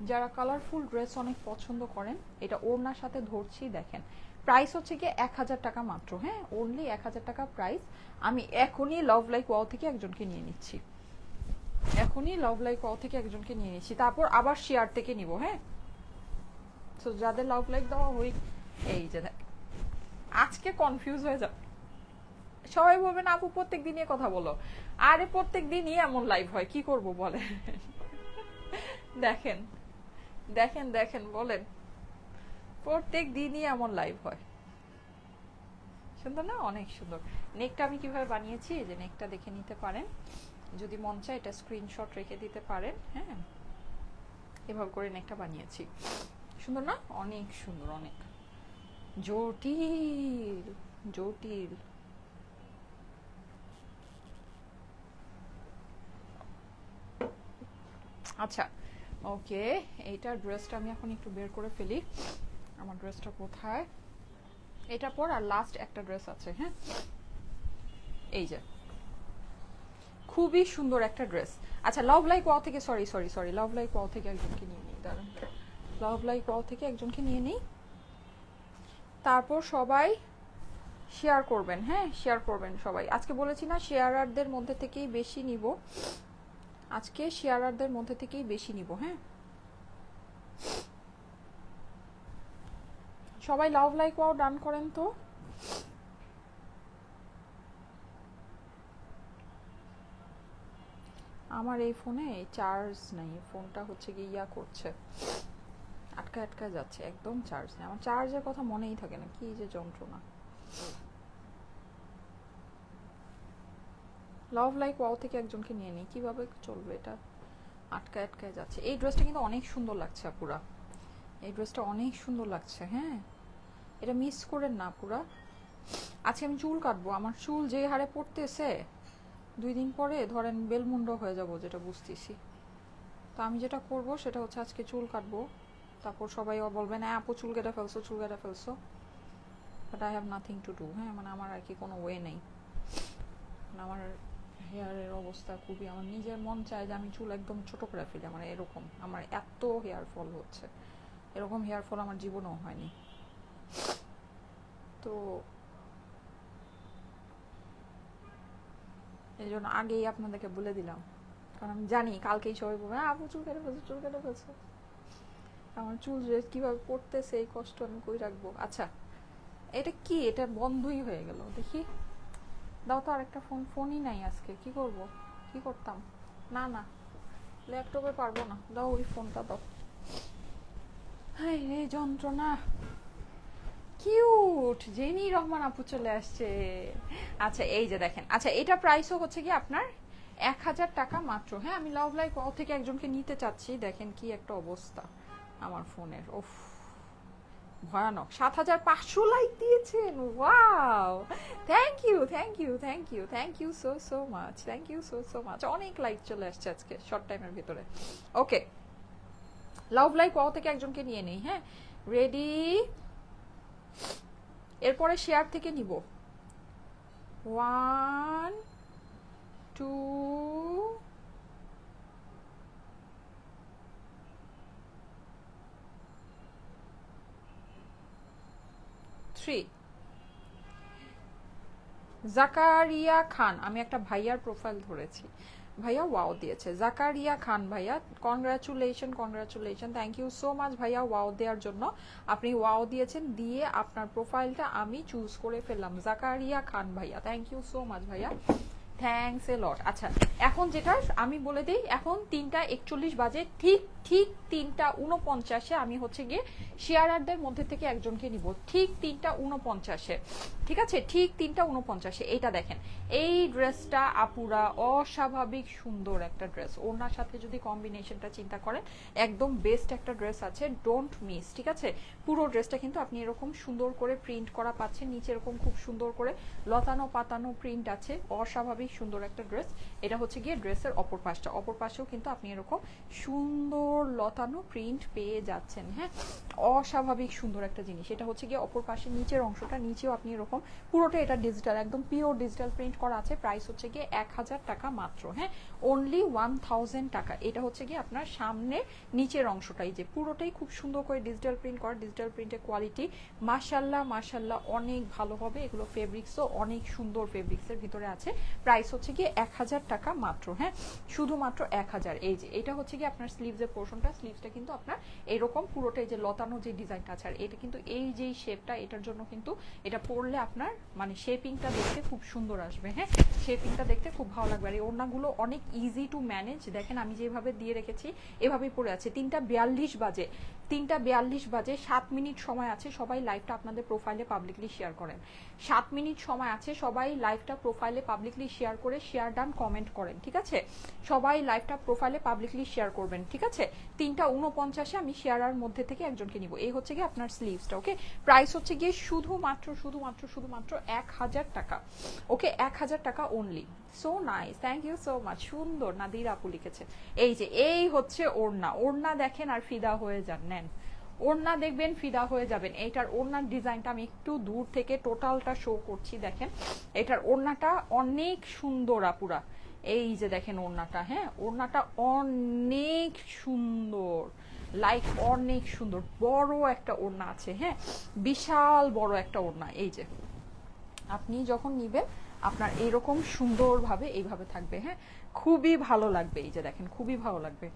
যারা কালারফুল ড্রেস অনেক পছন্দ করেন, এটা ওড়নার সাথে ধরছি দেখেন। প্রাইস হচ্ছে কি 1000 টাকা মাত্র, হ্যাঁ, অনলি 1000 টাকা প্রাইস। আমি এখনই লাভ লাইক ওয়াও থেকে একজনকে নিয়ে নিচ্ছি, এখনই লাভ লাইক ওয়াও থেকে একজনকে নিয়ে নিচ্ছি, তারপর আবার শেয়ার থেকে নিব, হ্যাঁ। তো যাদের লাভ লাইক দেওয়া হই, এই যে দেখ, আজকে কনফিউজ হয়ে যাবে, সবাই বলবেন আপু প্রত্যেক দিনই কথা বলো। আরে প্রত্যেক দিনই এমন লাইভ হয়, কি করব বলে। দেখেন দেখেন দেখেন, বলেন, প্রত্যেক দিনই এমন লাইভ হয়। সুন্দর না, অনেক সুন্দর। নেকটা আমি কিভাবে বানিয়েছি, এই যে নেকটা দেখে নিতে পারেন, যদি মন চায় এটা স্ক্রিনশট রেখে দিতে পারেন, হ্যাঁ, এভাবে করে নেকটা বানিয়েছি। সুন্দর না, অনেক সুন্দর, অনেক জটিল জটিল। আচ্ছা ওকে, এইটার ড্রেসটা আমি এখন একটু বের করে ফেলি, আমার ড্রেসটা কোথায়, এটা পর আর লাস্ট একটা ড্রেস আছে, হ্যাঁ, এই যে খুবই সুন্দর একটা ড্রেস। আচ্ছা লাভ লাইক ওয়াও থেকে, সরি সরি সরি, লাভ লাইক ওয়াও থেকে একজনকে নিয়ে নিই, দাঁড়ান, লাভ লাইক ওয়াও থেকে একজনকে নিয়ে নিই, তারপর সবাই শেয়ার করবেন, হ্যাঁ, শেয়ার করবেন সবাই। আজকে বলেছি না শেয়ারারদের মধ্যে থেকেই বেশি নিব, আজকে শেয়ারারদের মধ্যে থেকেই বেশি নিব, হ্যাঁ। সবাই লাভ লাইক ওয়াও ডান করেন তো। আমার এই ফোনে চার্জ নাই, ফোনটা হচ্ছে কি ইয়া করছে, আটকা আটকা যাচ্ছে, একদম চার্জ নেই, আমার চার্জের কথা মনেই থাকে না, কি যে যন্ত্রণা। লাভ লাইক ওয়াও থেকে একজনকে নিয়ে নিই, কিভাবে চলবে এটা, আটকায় আটকায় যাচ্ছে। এই ড্রেসটা কিন্তু অনেক সুন্দর লাগছে আপুরা, এই ড্রেসটা অনেক সুন্দর লাগছে, হ্যাঁ, এটা মিস করেন না আপুরা। আজকে আমি চুল কাটবো, আমার চুল যে হারে পড়তেছে, 2 দিন পরে ধরেন বেলমুন্ড হয়ে যাব, যেটা বুঝতেছি। তো আমি যেটা করব সেটা হচ্ছে আজকে চুল কাটবো, তারপর সবাই বলবেন হ্যাঁ আপু চুল কেটে ফেলছো, চুল কেটে ফেলছো, but I have nothing to do, হ্যাঁ, মানে আমার আর কি কোনো ওয়ে নেই, আমার হেয়ারের অবস্থা খুবই, আমার নিজের মন চায় যে আমি চুল একদম ছোট করে ফেলি, আমার এরকম, আমার এত হেয়ার ফল হচ্ছে, এরকম হেয়ার ফল আমার জীবনেও হয়নি। তো এই জন্য আগেই আপনাদেরকে বলে দিলাম, কারণ আমি জানি কালকেই সবাই বলবে হ্যাঁ আপু চুল কেটে ফেলছো, চুল কেটে ফেলছো, আমার চুল যে কিভাবে পড়তেছে এই কষ্ট আমি কই রাখবো। আচ্ছা এটা কি, এটা বন্ধই হয়ে গেল, দেখি দাও তো আরেকটা ফোন, ফোনই নাই আজকে, কি করব, কি করতাম, না না ল্যাপটপে পারবো না, দাও ওই ফোনটা দাও, হাই রে যন্ত্রণা। কিউট জেনি রহমান আপু চলে আসছে। আচ্ছা এই যে দেখেন, আচ্ছা এটা প্রাইসও হচ্ছে কি আপনার 1000 টাকা মাত্র, হ্যাঁ। আমি লাভ লাইক ওয়াও থেকে একজনকে নিতে চাচ্ছি, দেখেন কি একটা অবস্থা আমার ফোনের, ওফ ভয়ানক। 7500 লাইক দিয়েছেন, wow, thank you thank you thank you thank you so so much, thank you so so much, অনেক লাইক চলে আসছে আজকে শর্ট টাইমের ভিতরে। ওকে লাভ লাইক ওয়াও থেকে একজনকে নিয়ে নেই, হ্যাঁ, রেডি, এরপরে শেয়ার থেকে নিব, 1 2 3। জাকারিয়া খান, আমি একটা ভাইয়ার প্রোফাইল ধরেছি, ভাইয়া ওয়াও দিয়েছে, জাকারিয়া খান ভাইয়া, congratulation congratulation, thank you so much ভাইয়া ওয়াও দেওয়ার জন্য। আপনি ওয়াও দিয়েছেন, দিয়ে আপনার প্রোফাইলটা আমি চুজ করে ফেললাম, জাকারিয়া খান ভাইয়া, থ্যাংক ইউ সো মাচ ভাইয়া, থ্যাংকস এ লট। আচ্ছা এখন যেটা আমি বলে দিই, এখন 3টা 41 বাজে, ঠিক ঠিক 3টা 49-এ আমি হচ্ছে গিয়ে শেয়ারারদের মধ্যে থেকে একজনকে নিব, ঠিক 3টা 49-এ, ঠিক আছে, ঠিক 3টা 49-এ। এইটা দেখেন, এই ড্রেসটা আপুরা অস্বাভাবিক সুন্দর একটা ড্রেস, ওনার সাথে যদি কম্বিনেশনটা চিন্তা করেন একদম বেস্ট একটা ড্রেস আছে, ডোন্ট মিস, ঠিক আছে। পুরো ড্রেসটা কিন্তু আপনি এরকম সুন্দর করে প্রিন্ট করা পাচ্ছেন, নিচে এরকম খুব সুন্দর করে লতানো পাতানো প্রিন্ট আছে, অস্বাভাবিক সুন্দর একটা ড্রেস। এটা হচ্ছে গিয়ে ড্রেসের অপর পাশটা, অপর পাশেও কিন্তু আপনি এরকম সুন্দর লতানো প্রিন্ট পেয়ে যাচ্ছেন। হ্যাঁ, অস্বাভাবিক সুন্দর একটা জিনিস। এটা হচ্ছে গিয়ে অপর পাশে নিচের অংশটা, নিচেও আপনি এরকম পুরোটা এটা ডিজিটাল, একদম পিওর ডিজিটাল প্রিন্ট করা আছে। প্রাইস হচ্ছে গিয়ে 1000 টাকা মাত্র। হ্যাঁ, অনলি 1000 টাকা। এটা হচ্ছে গিয়ে আপনার সামনে নিচের অংশটাই যে পুরোটাই খুব সুন্দর করে ডিজিটাল প্রিন্ট করা। ডিজিটাল প্রিন্টের কোয়ালিটি মাশাল্লাহ মাশাল্লাহ অনেক ভালো হবে। এগুলো ফেব্রিক্সও অনেক সুন্দর ফেব্রিক্সের ভিতরে আছে। প্রাইস হচ্ছে গিয়ে 1000 টাকা মাত্র। হ্যাঁ, শুধুমাত্র 1000। এই যে এটা হচ্ছে গিয়ে আপনার স্লিভসের পোর্শনটা, স্লিভসটা কিন্তু আপনার এরকম পুরোটাই যে লতানো যে ডিজাইনটা আছে, আর এটা কিন্তু এই যে শেপটা, এটার জন্য কিন্তু এটা পরলে আপনার মানে শেপিংটা দেখতে খুব সুন্দর আসবে। হ্যাঁ, শেপিংটা দেখতে খুব ভালো লাগবে। আর এই ওড়নাগুলো অনেক ইজি টু ম্যানেজ। দেখেন আমি যেভাবে দিয়ে রেখেছি এভাবেই পরে আছে। 3:42 বাজে, 3:42 বাজে, 7 মিনিট সময় আছে। সবাই লাইভটা আপনাদের প্রোফাইলে পাবলিকলি শেয়ার করেন। 7 মিনিট সময় আছে, সবাই লাইভটা প্রোফাইলে পাবলিকলি শেয়ার করে শেয়ার ডান কমেন্ট করেন, ঠিক আছে? সবাই লাইভটা প্রোফাইলে পাবলিকলি শেয়ার করবেন, ঠিক আছে? 3:49 আমি শেয়ারার মধ্যে থেকে একজনকে নিব। এই হচ্ছে গিয়ে আপনার স্লিভসটা। ওকে, প্রাইস হচ্ছে গিয়ে শুধুমাত্র 1000 টাকা। ওকে, 1000 টাকা only. So nice, thank you so much. সুন্দর নাদির আপু লিখেছে। এই যে এই হচ্ছে ওড়না, ওড়না দেখেন আর ফিদা হয়ে যান। নেন ওড়না দেখবেন, ফিদা হয়ে যাবেন। এইটার ওড়নার ডিজাইনটা আমি একটু দূর থেকে টোটালটা শো করছি। দেখেন এটার ওড়নাটা অনেক সুন্দর আপুরা। এই যে দেখেন ওড়নাটা, হ্যাঁ ওড়নাটা অনেক সুন্দর, লাইক অনেক সুন্দর। বড় একটা ওড়না আছে, হ্যাঁ বিশাল বড় একটা ওড়না। এই যে আপনি যখন নিবেন আপনার এইরকম সুন্দরভাবে এইভাবে থাকবে। হ্যাঁ, খুবই ভালো লাগবে। এই যে দেখেন খুবই ভালো লাগবে।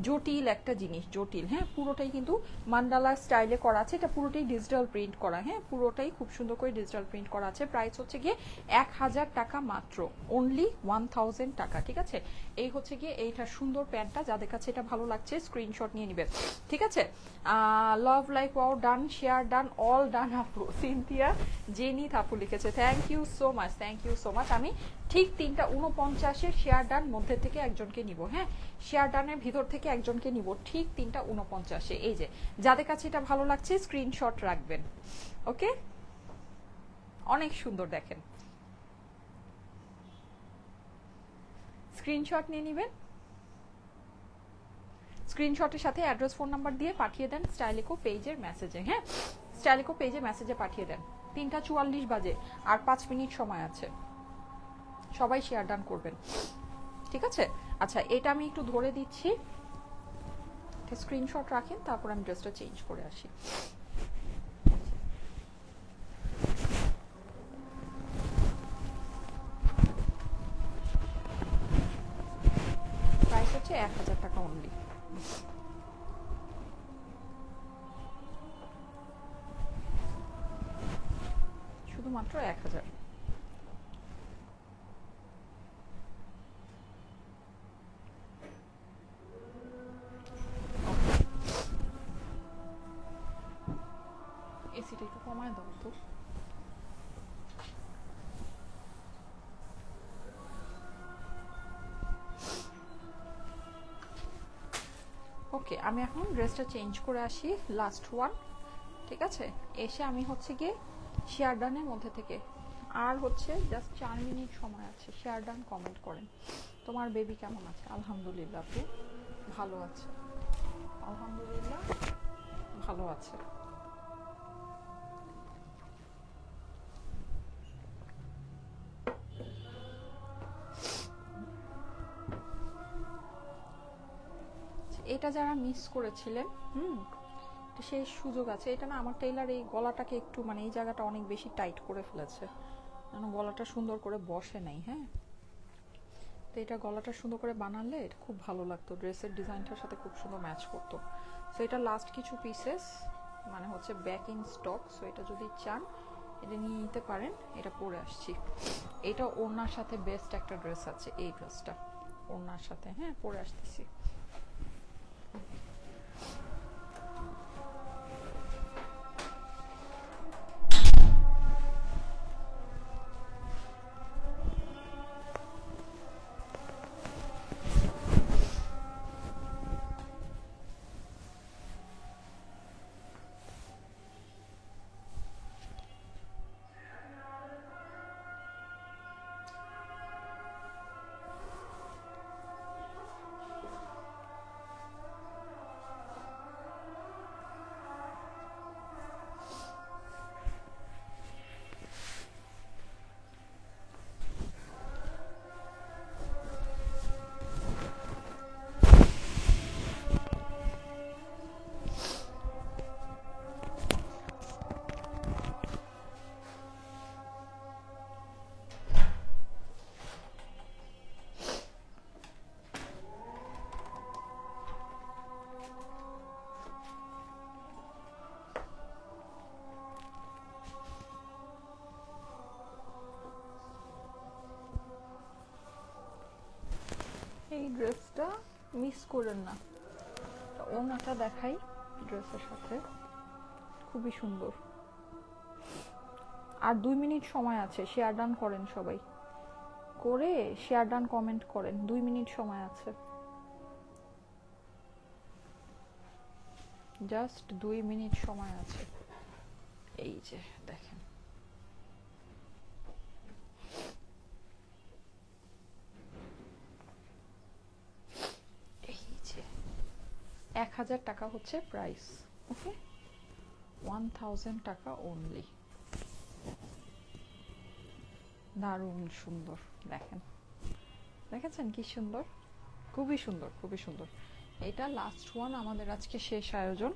জটিল একটা জিনিস, জটিল। হ্যাঁ, পুরোটাই কিন্তু মান্ডালা স্টাইলে করা আছে। এটা পুরোটাই ডিজিটাল প্রিন্ট করা। হ্যাঁ, পুরোটাই খুব সুন্দর করে ডিজিটাল প্রিন্ট করা আছে। প্রাইস হচ্ছে গিয়ে 1000 টাকা মাত্র, অনলি 1000 টাকা, ঠিক আছে? এই হচ্ছে গিয়ে এইটা সুন্দর প্যান্টটা। যাদের কাছে এটা ভালো লাগছে স্ক্রিনশট নিয়ে নিবেন, ঠিক আছে? Love like wow done, share done, all done আপু। সিনথিয়া জেনি আপু লিখেছে, thank you so much, thank you so much. আমি ঠিক 3:49 শেয়ার ডান মধ্যে থেকে একজনকে নিব। হ্যাঁ, শেয়ার ডানের ভিতর থেকে একজনকে নিব ঠিক 3:49। এই যে যাদের কাছে এটা ভালো লাগছে স্ক্রিনশট রাখবেন। ওকে, অনেক সুন্দর দেখেন, স্ক্রিনশট নিয়ে নিবেন। স্ক্রিনশটের সাথে অ্যাড্রেস ফোন নাম্বার দিয়ে পাঠিয়ে দেন স্টাইলিকো পেজের মেসেজে। হ্যাঁ, স্টাইলিকো পেজে মেসেজে পাঠিয়ে দেন। 3:44 বাজে, আর 5 মিনিট সময় আছে। সবাই শেয়ার ডান করবেন, ঠিক আছে? আচ্ছা, এটা আমি একটু ধরে দিচ্ছি, স্ক্রিনশট রাখেন, তারপর আমি ড্রেসটা চেঞ্জ করে আসি। প্রাইস হচ্ছে 1000 টাকা অনলি। শুধুমাত্র 1000। এসিটা একটু কমায় দাও তো। ওকে, আমি এখন ড্রেসটা চেঞ্জ করে আসি, লাস্ট ওয়ান, ঠিক আছে? এসে আমি হচ্ছে গিয়ে শেয়ার ডানের মধ্যে থেকে, আর হচ্ছে জাস্ট 4 মিনিট সময় আছে। শেয়ার ডান কমেন্ট করেন। তোমার বেবি কেমন আছে? আলহামদুলিল্লাহ আপু ভালো আছে, আলহামদুলিল্লাহ ভালো আছে। এটা যারা মিস করেছিলেন, সেই সুযোগ আছে। এটা না আমার টেইলার এই গলাটাকে একটু মানে এই জায়গাটা অনেক বেশি টাইট করে ফেলেছে, যেন গলাটা সুন্দর করে বসে নাই। হ্যাঁ, তো এটা গলাটা সুন্দর করে বানালে এটা খুব ভালো লাগতো, ড্রেসের ডিজাইনটার সাথে খুব সুন্দর ম্যাচ করতো। সো এটা লাস্ট কিছু পিসেস মানে হচ্ছে ব্যাক ইন স্টক। সো এটা যদি চান এটা নিয়ে নিতে পারেন। এটা পরে আসছি, এটা ওড়নার সাথে বেস্ট একটা ড্রেস আছে। এই ড্রেসটা ওড়নার সাথে, হ্যাঁ পরে আসতেছি। এই ড্রেসটা মিস করেন না। ওনাটা দেখাই ড্রেসের সাথে, খুবই সুন্দর। আর 2 মিনিট সময় আছে, শেয়ার ডান করেন সবাই, করে শেয়ার ডান কমেন্ট করেন, 2 মিনিট সময় আছে, জাস্ট 2 মিনিট সময় আছে। এই যে দেখেন, এই যে 1000 টাকা হচ্ছে প্রাইস। ওকে, 1000 টাকা অনলি। দারুণ সুন্দর, দেখেন, দেখেছেন কি সুন্দর, খুবই সুন্দর, খুবই সুন্দর। এটা লাস্ট ওয়ান, আমাদের আজকে শেষ আয়োজন।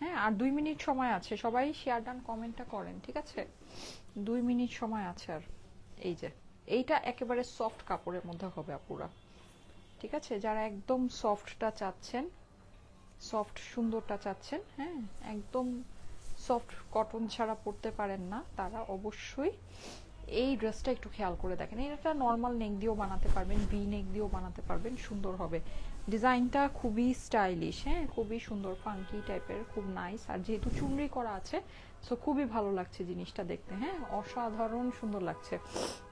হ্যাঁ, আর 2 মিনিট সময় আছে, সবাই শেয়ার ডান কমেন্টটা করেন, ঠিক আছে? 2 মিনিট সময় আছে। আর এই যে এইটা একেবারে সফট কাপড়ের মধ্যে হবে আপুরা, ঠিক আছে? যারা একদম সফটটা চাচ্ছেন, সফট সুন্দরটা চাচ্ছেন, হ্যাঁ, একদম সফট কটন ছাড়া পরতে পারেন না, তারা অবশ্যই এই ড্রেসটা একটু খেয়াল করে দেখেন। এটা নর্মাল নেক দিয়েও বানাতে পারবেন, ভি নেক দিয়েও বানাতে পারবেন, সুন্দর হবে। ডিজাইনটা খুবই স্টাইলিশ, হ্যাঁ, খুবই সুন্দর, ফাঙ্কি টাইপের, খুব নাইস। আর যেহেতু চুনরি করা আছে, সো খুবই ভালো লাগছে জিনিসটা দেখতে, হ্যাঁ, অসাধারণ সুন্দর লাগছে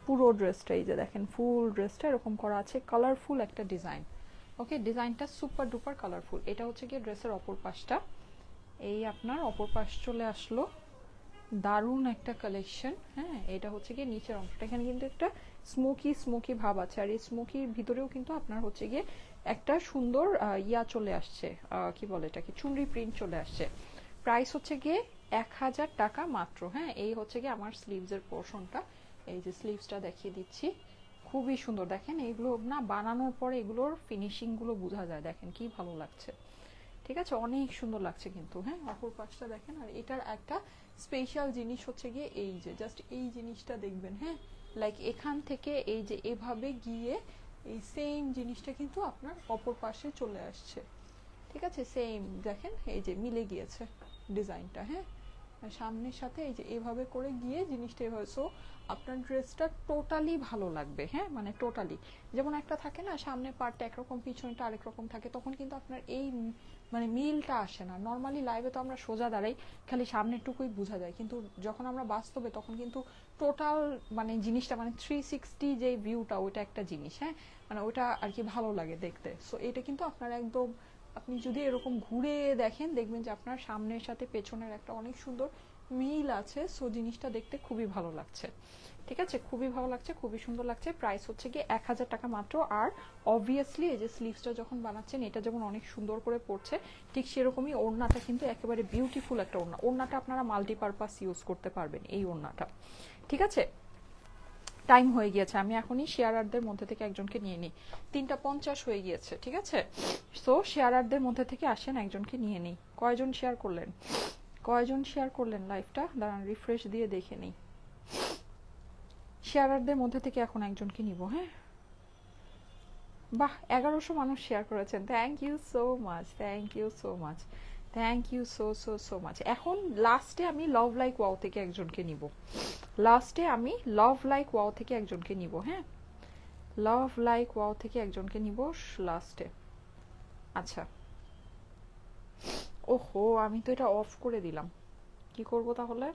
পুরো ড্রেসটা। এই যে দেখেন, ফুল ড্রেসটা এরকম করা আছে, কালারফুল একটা ডিজাইন। ওকে, ডিজাইনটা সুপার ডুপার কালারফুল। এটা হচ্ছে গিয়ে ড্রেসের অপর পাশটা, এই আপনার অপর পাশ চলে আসলো, দারুণ একটা কালেকশন। হ্যাঁ, এটা হচ্ছে গিয়ে নিচের অংশটা, এখানে কিন্তু একটা স্মোকি স্মোকি ভাব আছে, আর এই স্মোকির ভিতরেও কিন্তু আপনার হচ্ছে গিয়ে একটা সুন্দর ইয়া চলে আসছে, কি বলে এটাকে, চুনরি প্রিন্ট চলে আসছে। প্রাইস হচ্ছে গিয়ে 1000 টাকা মাত্র। হ্যাঁ, এই হচ্ছে গিয়ে আমার স্লিভসের পোর্শনটা, এই যে স্লিভসটা দেখিয়ে দিচ্ছি, খুবই সুন্দর। দেখেন, এগুলো না বানানোর পরে এগুলোর ফিনিশিং গুলো বোঝা যায়, দেখেন কি ভালো লাগছে, ঠিক আছে? অনেক সুন্দর লাগছে কিন্তু। হ্যাঁ, অপর পাশটা দেখেন। আর এটার একটা স্পেশাল জিনিস হচ্ছে গিয়ে এই যে জাস্ট এই জিনিসটা দেখবেন, হ্যাঁ, লাইক এখান থেকে এই যে এভাবে গিয়ে এই সেম জিনিসটা কিন্তু আপনার অপর পাশে চলে আসছে, ঠিক আছে? সেম দেখেন, এই যে মিলে গিয়েছে ডিজাইনটা, হ্যাঁ, সামনের সাথে এই যে এভাবে করে গিয়ে জিনিসটা এভাবে, সো আপনার ড্রেসটা টোটালি ভালো লাগবে। হ্যাঁ, মানে টোটালি, যেমন একটা থাকে না সামনে পার্টটা একরকম পিছনটা আরেক রকম থাকে, তখন কিন্তু আপনার এই মানে মিলটা আসে না। নর্মালি লাইভে তো আমরা সোজা দাঁড়াই, খালি সামনেরটুকুই বোঝা যায়, কিন্তু যখন আমরা বাস্তবে তখন কিন্তু টোটাল মানে জিনিসটা মানে 360 যে ভিউটা, ওইটা একটা জিনিস, হ্যাঁ, মানে ওইটা আর কি ভালো লাগে দেখতে। সো এটা কিন্তু আপনার একদম, আপনি যদি এরকম ঘুরে দেখেন, দেখবেন যে আপনার সামনের সাথে পেছনের একটা অনেক সুন্দর মিল আছে। সো জিনিসটা দেখতে খুবই ভালো লাগছে, ঠিক আছে? খুবই ভালো লাগছে, খুবই সুন্দর লাগছে। প্রাইস হচ্ছে গিয়ে 1000 টাকা মাত্র। আর অবভিয়াসলি এই যে স্লিভসটা যখন বানাচ্ছেন, এটা যেমন অনেক সুন্দর করে পড়ছে, ঠিক সেরকমই ওড়নাটা কিন্তু একেবারে বিউটিফুল একটা ওড়না। ওড়নাটা আপনারা মাল্টিপারপাস ইউজ করতে পারবেন এই ওড়নাটা, ঠিক আছে? টাইম হয়ে গিয়েছে, আমি এখনই শেয়ারারদের মধ্যে থেকে একজনকে নিয়ে নিই, 3:50 হয়ে গিয়েছে, ঠিক আছে? সো শেয়ারারদের মধ্যে থেকে আসেন, একজনকে নিয়ে নিই। কয়জন শেয়ার করলেন, কয়জন শেয়ার করলেন লাইভটা? দাঁড়ান, রিফ্রেশ দিয়ে দেখে নিই। শেয়ারারদের মধ্যে থেকে এখন একজনকে নিব। হ্যাঁ, বাহ, 1100 মানুষ শেয়ার করেছেন, thank you so much, thank you so much, thank you so so so much. এখন লাস্টে আমি লাভ লাইক ওয়াও থেকে একজনকে নিব, লাস্টে আমি লাভ লাইক ওয়াও থেকে একজনকে নিব। হ্যাঁ, লাভ লাইক ওয়াও থেকে একজনকে নিব লাস্টে। আচ্ছা, ওহো, আমি তো এটা অফ করে দিলাম, কি করব তাহলে?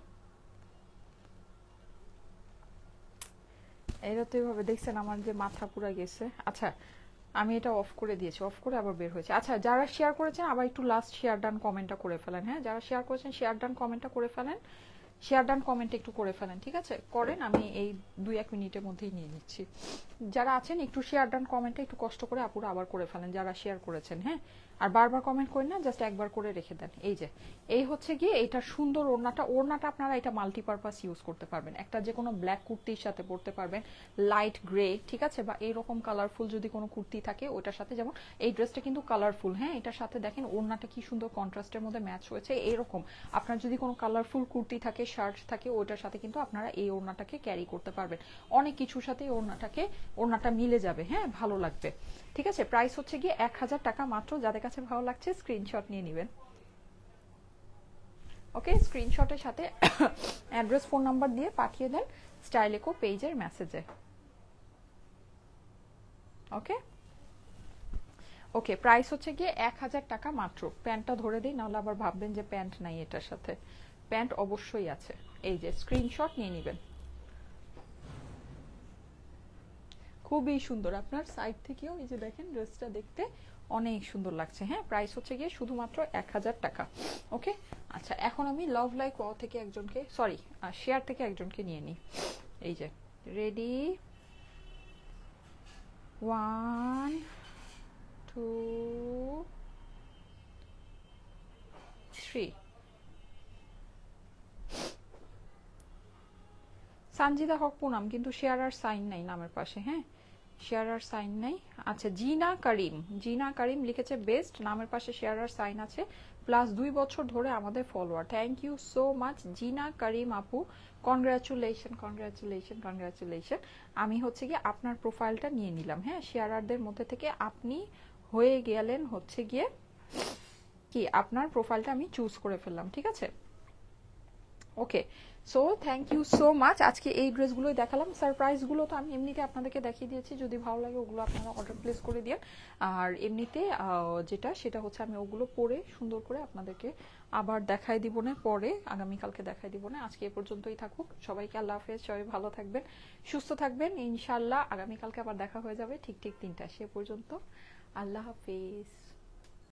এটা তো এভাবে দেখছেন আমার যে মাথা পুরা গেছে। আচ্ছা, আমি এটা অফ করে দিয়েছি, অফ করে আবার বের হয়েছে। আচ্ছা, যারা শেয়ার করেছেন আবার একটু লাস্ট শেয়ার ডান কমেন্টটা করে ফেলেন। হ্যাঁ, যারা শেয়ার করেছেন শেয়ার ডান কমেন্টটা করে ফেলেন, শেয়ার ডান কমেন্ট একটু করে ফেলেন, ঠিক আছে? করেন, আমি এই 2-1 মিনিটের মধ্যেই নিয়ে নিচ্ছি। যারা আছেন একটু শেয়ার ডান কমেন্টটা একটু কষ্ট করে আপুরা আবার করে ফেলেন, যারা শেয়ার করেছেন। হ্যাঁ, আর বারবার কমেন্ট করেন না, জাস্ট একবার করে রেখে দেন। এই যে এই হচ্ছে গিয়ে এটা সুন্দর ওড়নাটা। ওড়নাটা আপনারা এটা মাল্টিপারপাস ইউজ করতে পারবেন, একটা যে কোনো ব্ল্যাক কুর্তির সাথে পরতে পারবেন, লাইট গ্রে, ঠিক আছে, বা এইরকম কালারফুল যদি কোনো কুর্তি থাকে ওইটার সাথে। যেমন এই ড্রেসটা কিন্তু কালারফুল, হ্যাঁ, এটার সাথে দেখেন ওড়নাটা কি সুন্দর কন্ট্রাস্টের মধ্যে ম্যাচ হয়েছে। এরকম আপনার যদি কোনো কালারফুল কুর্তি থাকে, শার্ট থাকে, ওইটার সাথে কিন্তু আপনারা এই ওড়নাটাকে ক্যারি করতে পারবেন। অনেক কিছুর সাথে ওড়নাটা মিলে যাবে, হ্যাঁ, ভালো লাগবে, ঠিক আছে? প্রাইস হচ্ছে গিয়ে 1000 টাকা মাত্র। যাদের কাছে ভালো লাগছে স্ক্রিনশট নিয়ে নেবেন। ওকে, স্ক্রিনশটের সাথে অ্যাড্রেস, ফোন নাম্বার দিয়ে পাঠিয়ে দেন স্টাইলেকো পেজের মেসেজে। ওকে, ওকে, প্রাইস হচ্ছে গিয়ে 1000 টাকা মাত্র। প্যান্টটা ধরে দিই, নাহলে আবার ভাববেন যে প্যান্ট নাই এটার সাথে। প্যান্ট অবশ্যই আছে, এই যে স্ক্রিনশট নিয়ে নেবেন। খুবই সুন্দর, আপনার সাইড থেকেও এই যে দেখেন ড্রেসটা দেখতে অনেক সুন্দর লাগছে। হ্যাঁ, প্রাইস হচ্ছে গিয়ে শুধুমাত্র 1000 টাকা। ওকে, আচ্ছা এখন আমি লাভ লাইক ওয়াও থেকে একজনকে, সরি শেয়ার থেকে একজনকে নিয়ে নিই। এই যে রেডি, 1 2 3। সানজিদা হক পুনাম, কিন্তু শেয়ার আর সাইন নাই নামের পাশে। হ্যাঁ, শেয়ার আর সাইন নাই। আচ্ছা জিনা করিম, জিনা করিম লিখেছে বেস্ট, নামের পাশে শেয়ার আর সাইন আছে, প্লাস 2 বছর ধরে আমাদের follower. Thank you so much Jina Karim আপু, কনগ্রাচুলেশন কনগ্রাচুলেশন কনগ্রাচুলেশন। আমি হচ্ছে গিয়ে আপনার প্রোফাইলটা নিয়ে নিলাম। হ্যাঁ, শেয়ারারদের মধ্যে থেকে আপনি হয়ে গেলেন হচ্ছে গিয়ে কি, আপনার প্রোফাইলটা আমি চুজ করে ফেললাম। ঠিক আছে, okay. So thank you so much. আজকে এই ড্রেসগুলোই দেখালাম, সারপ্রাইজগুলো তো আমি এমনিতে আপনাদেরকে দেখিয়ে দিয়েছি, যদি ভালো লাগে ওগুলো আপনারা অর্ডার প্লেস করে দিন। আর এমনিতে যেটা সেটা হচ্ছে আমি ওগুলো পরে সুন্দর করে আপনাদেরকে আবার দেখাই দিব না, পরে আগামীকালকে দেখাই দিব না। আজকে এ পর্যন্তই থাকুক, সবাইকে আল্লাহ হাফেজ, সবাই ভালো থাকবেন, সুস্থ থাকবেন। ইনশাল্লাহ আগামীকালকে আবার দেখা হয়ে যাবে ঠিক ঠিক 3টা। সে পর্যন্ত আল্লাহ হাফেজ।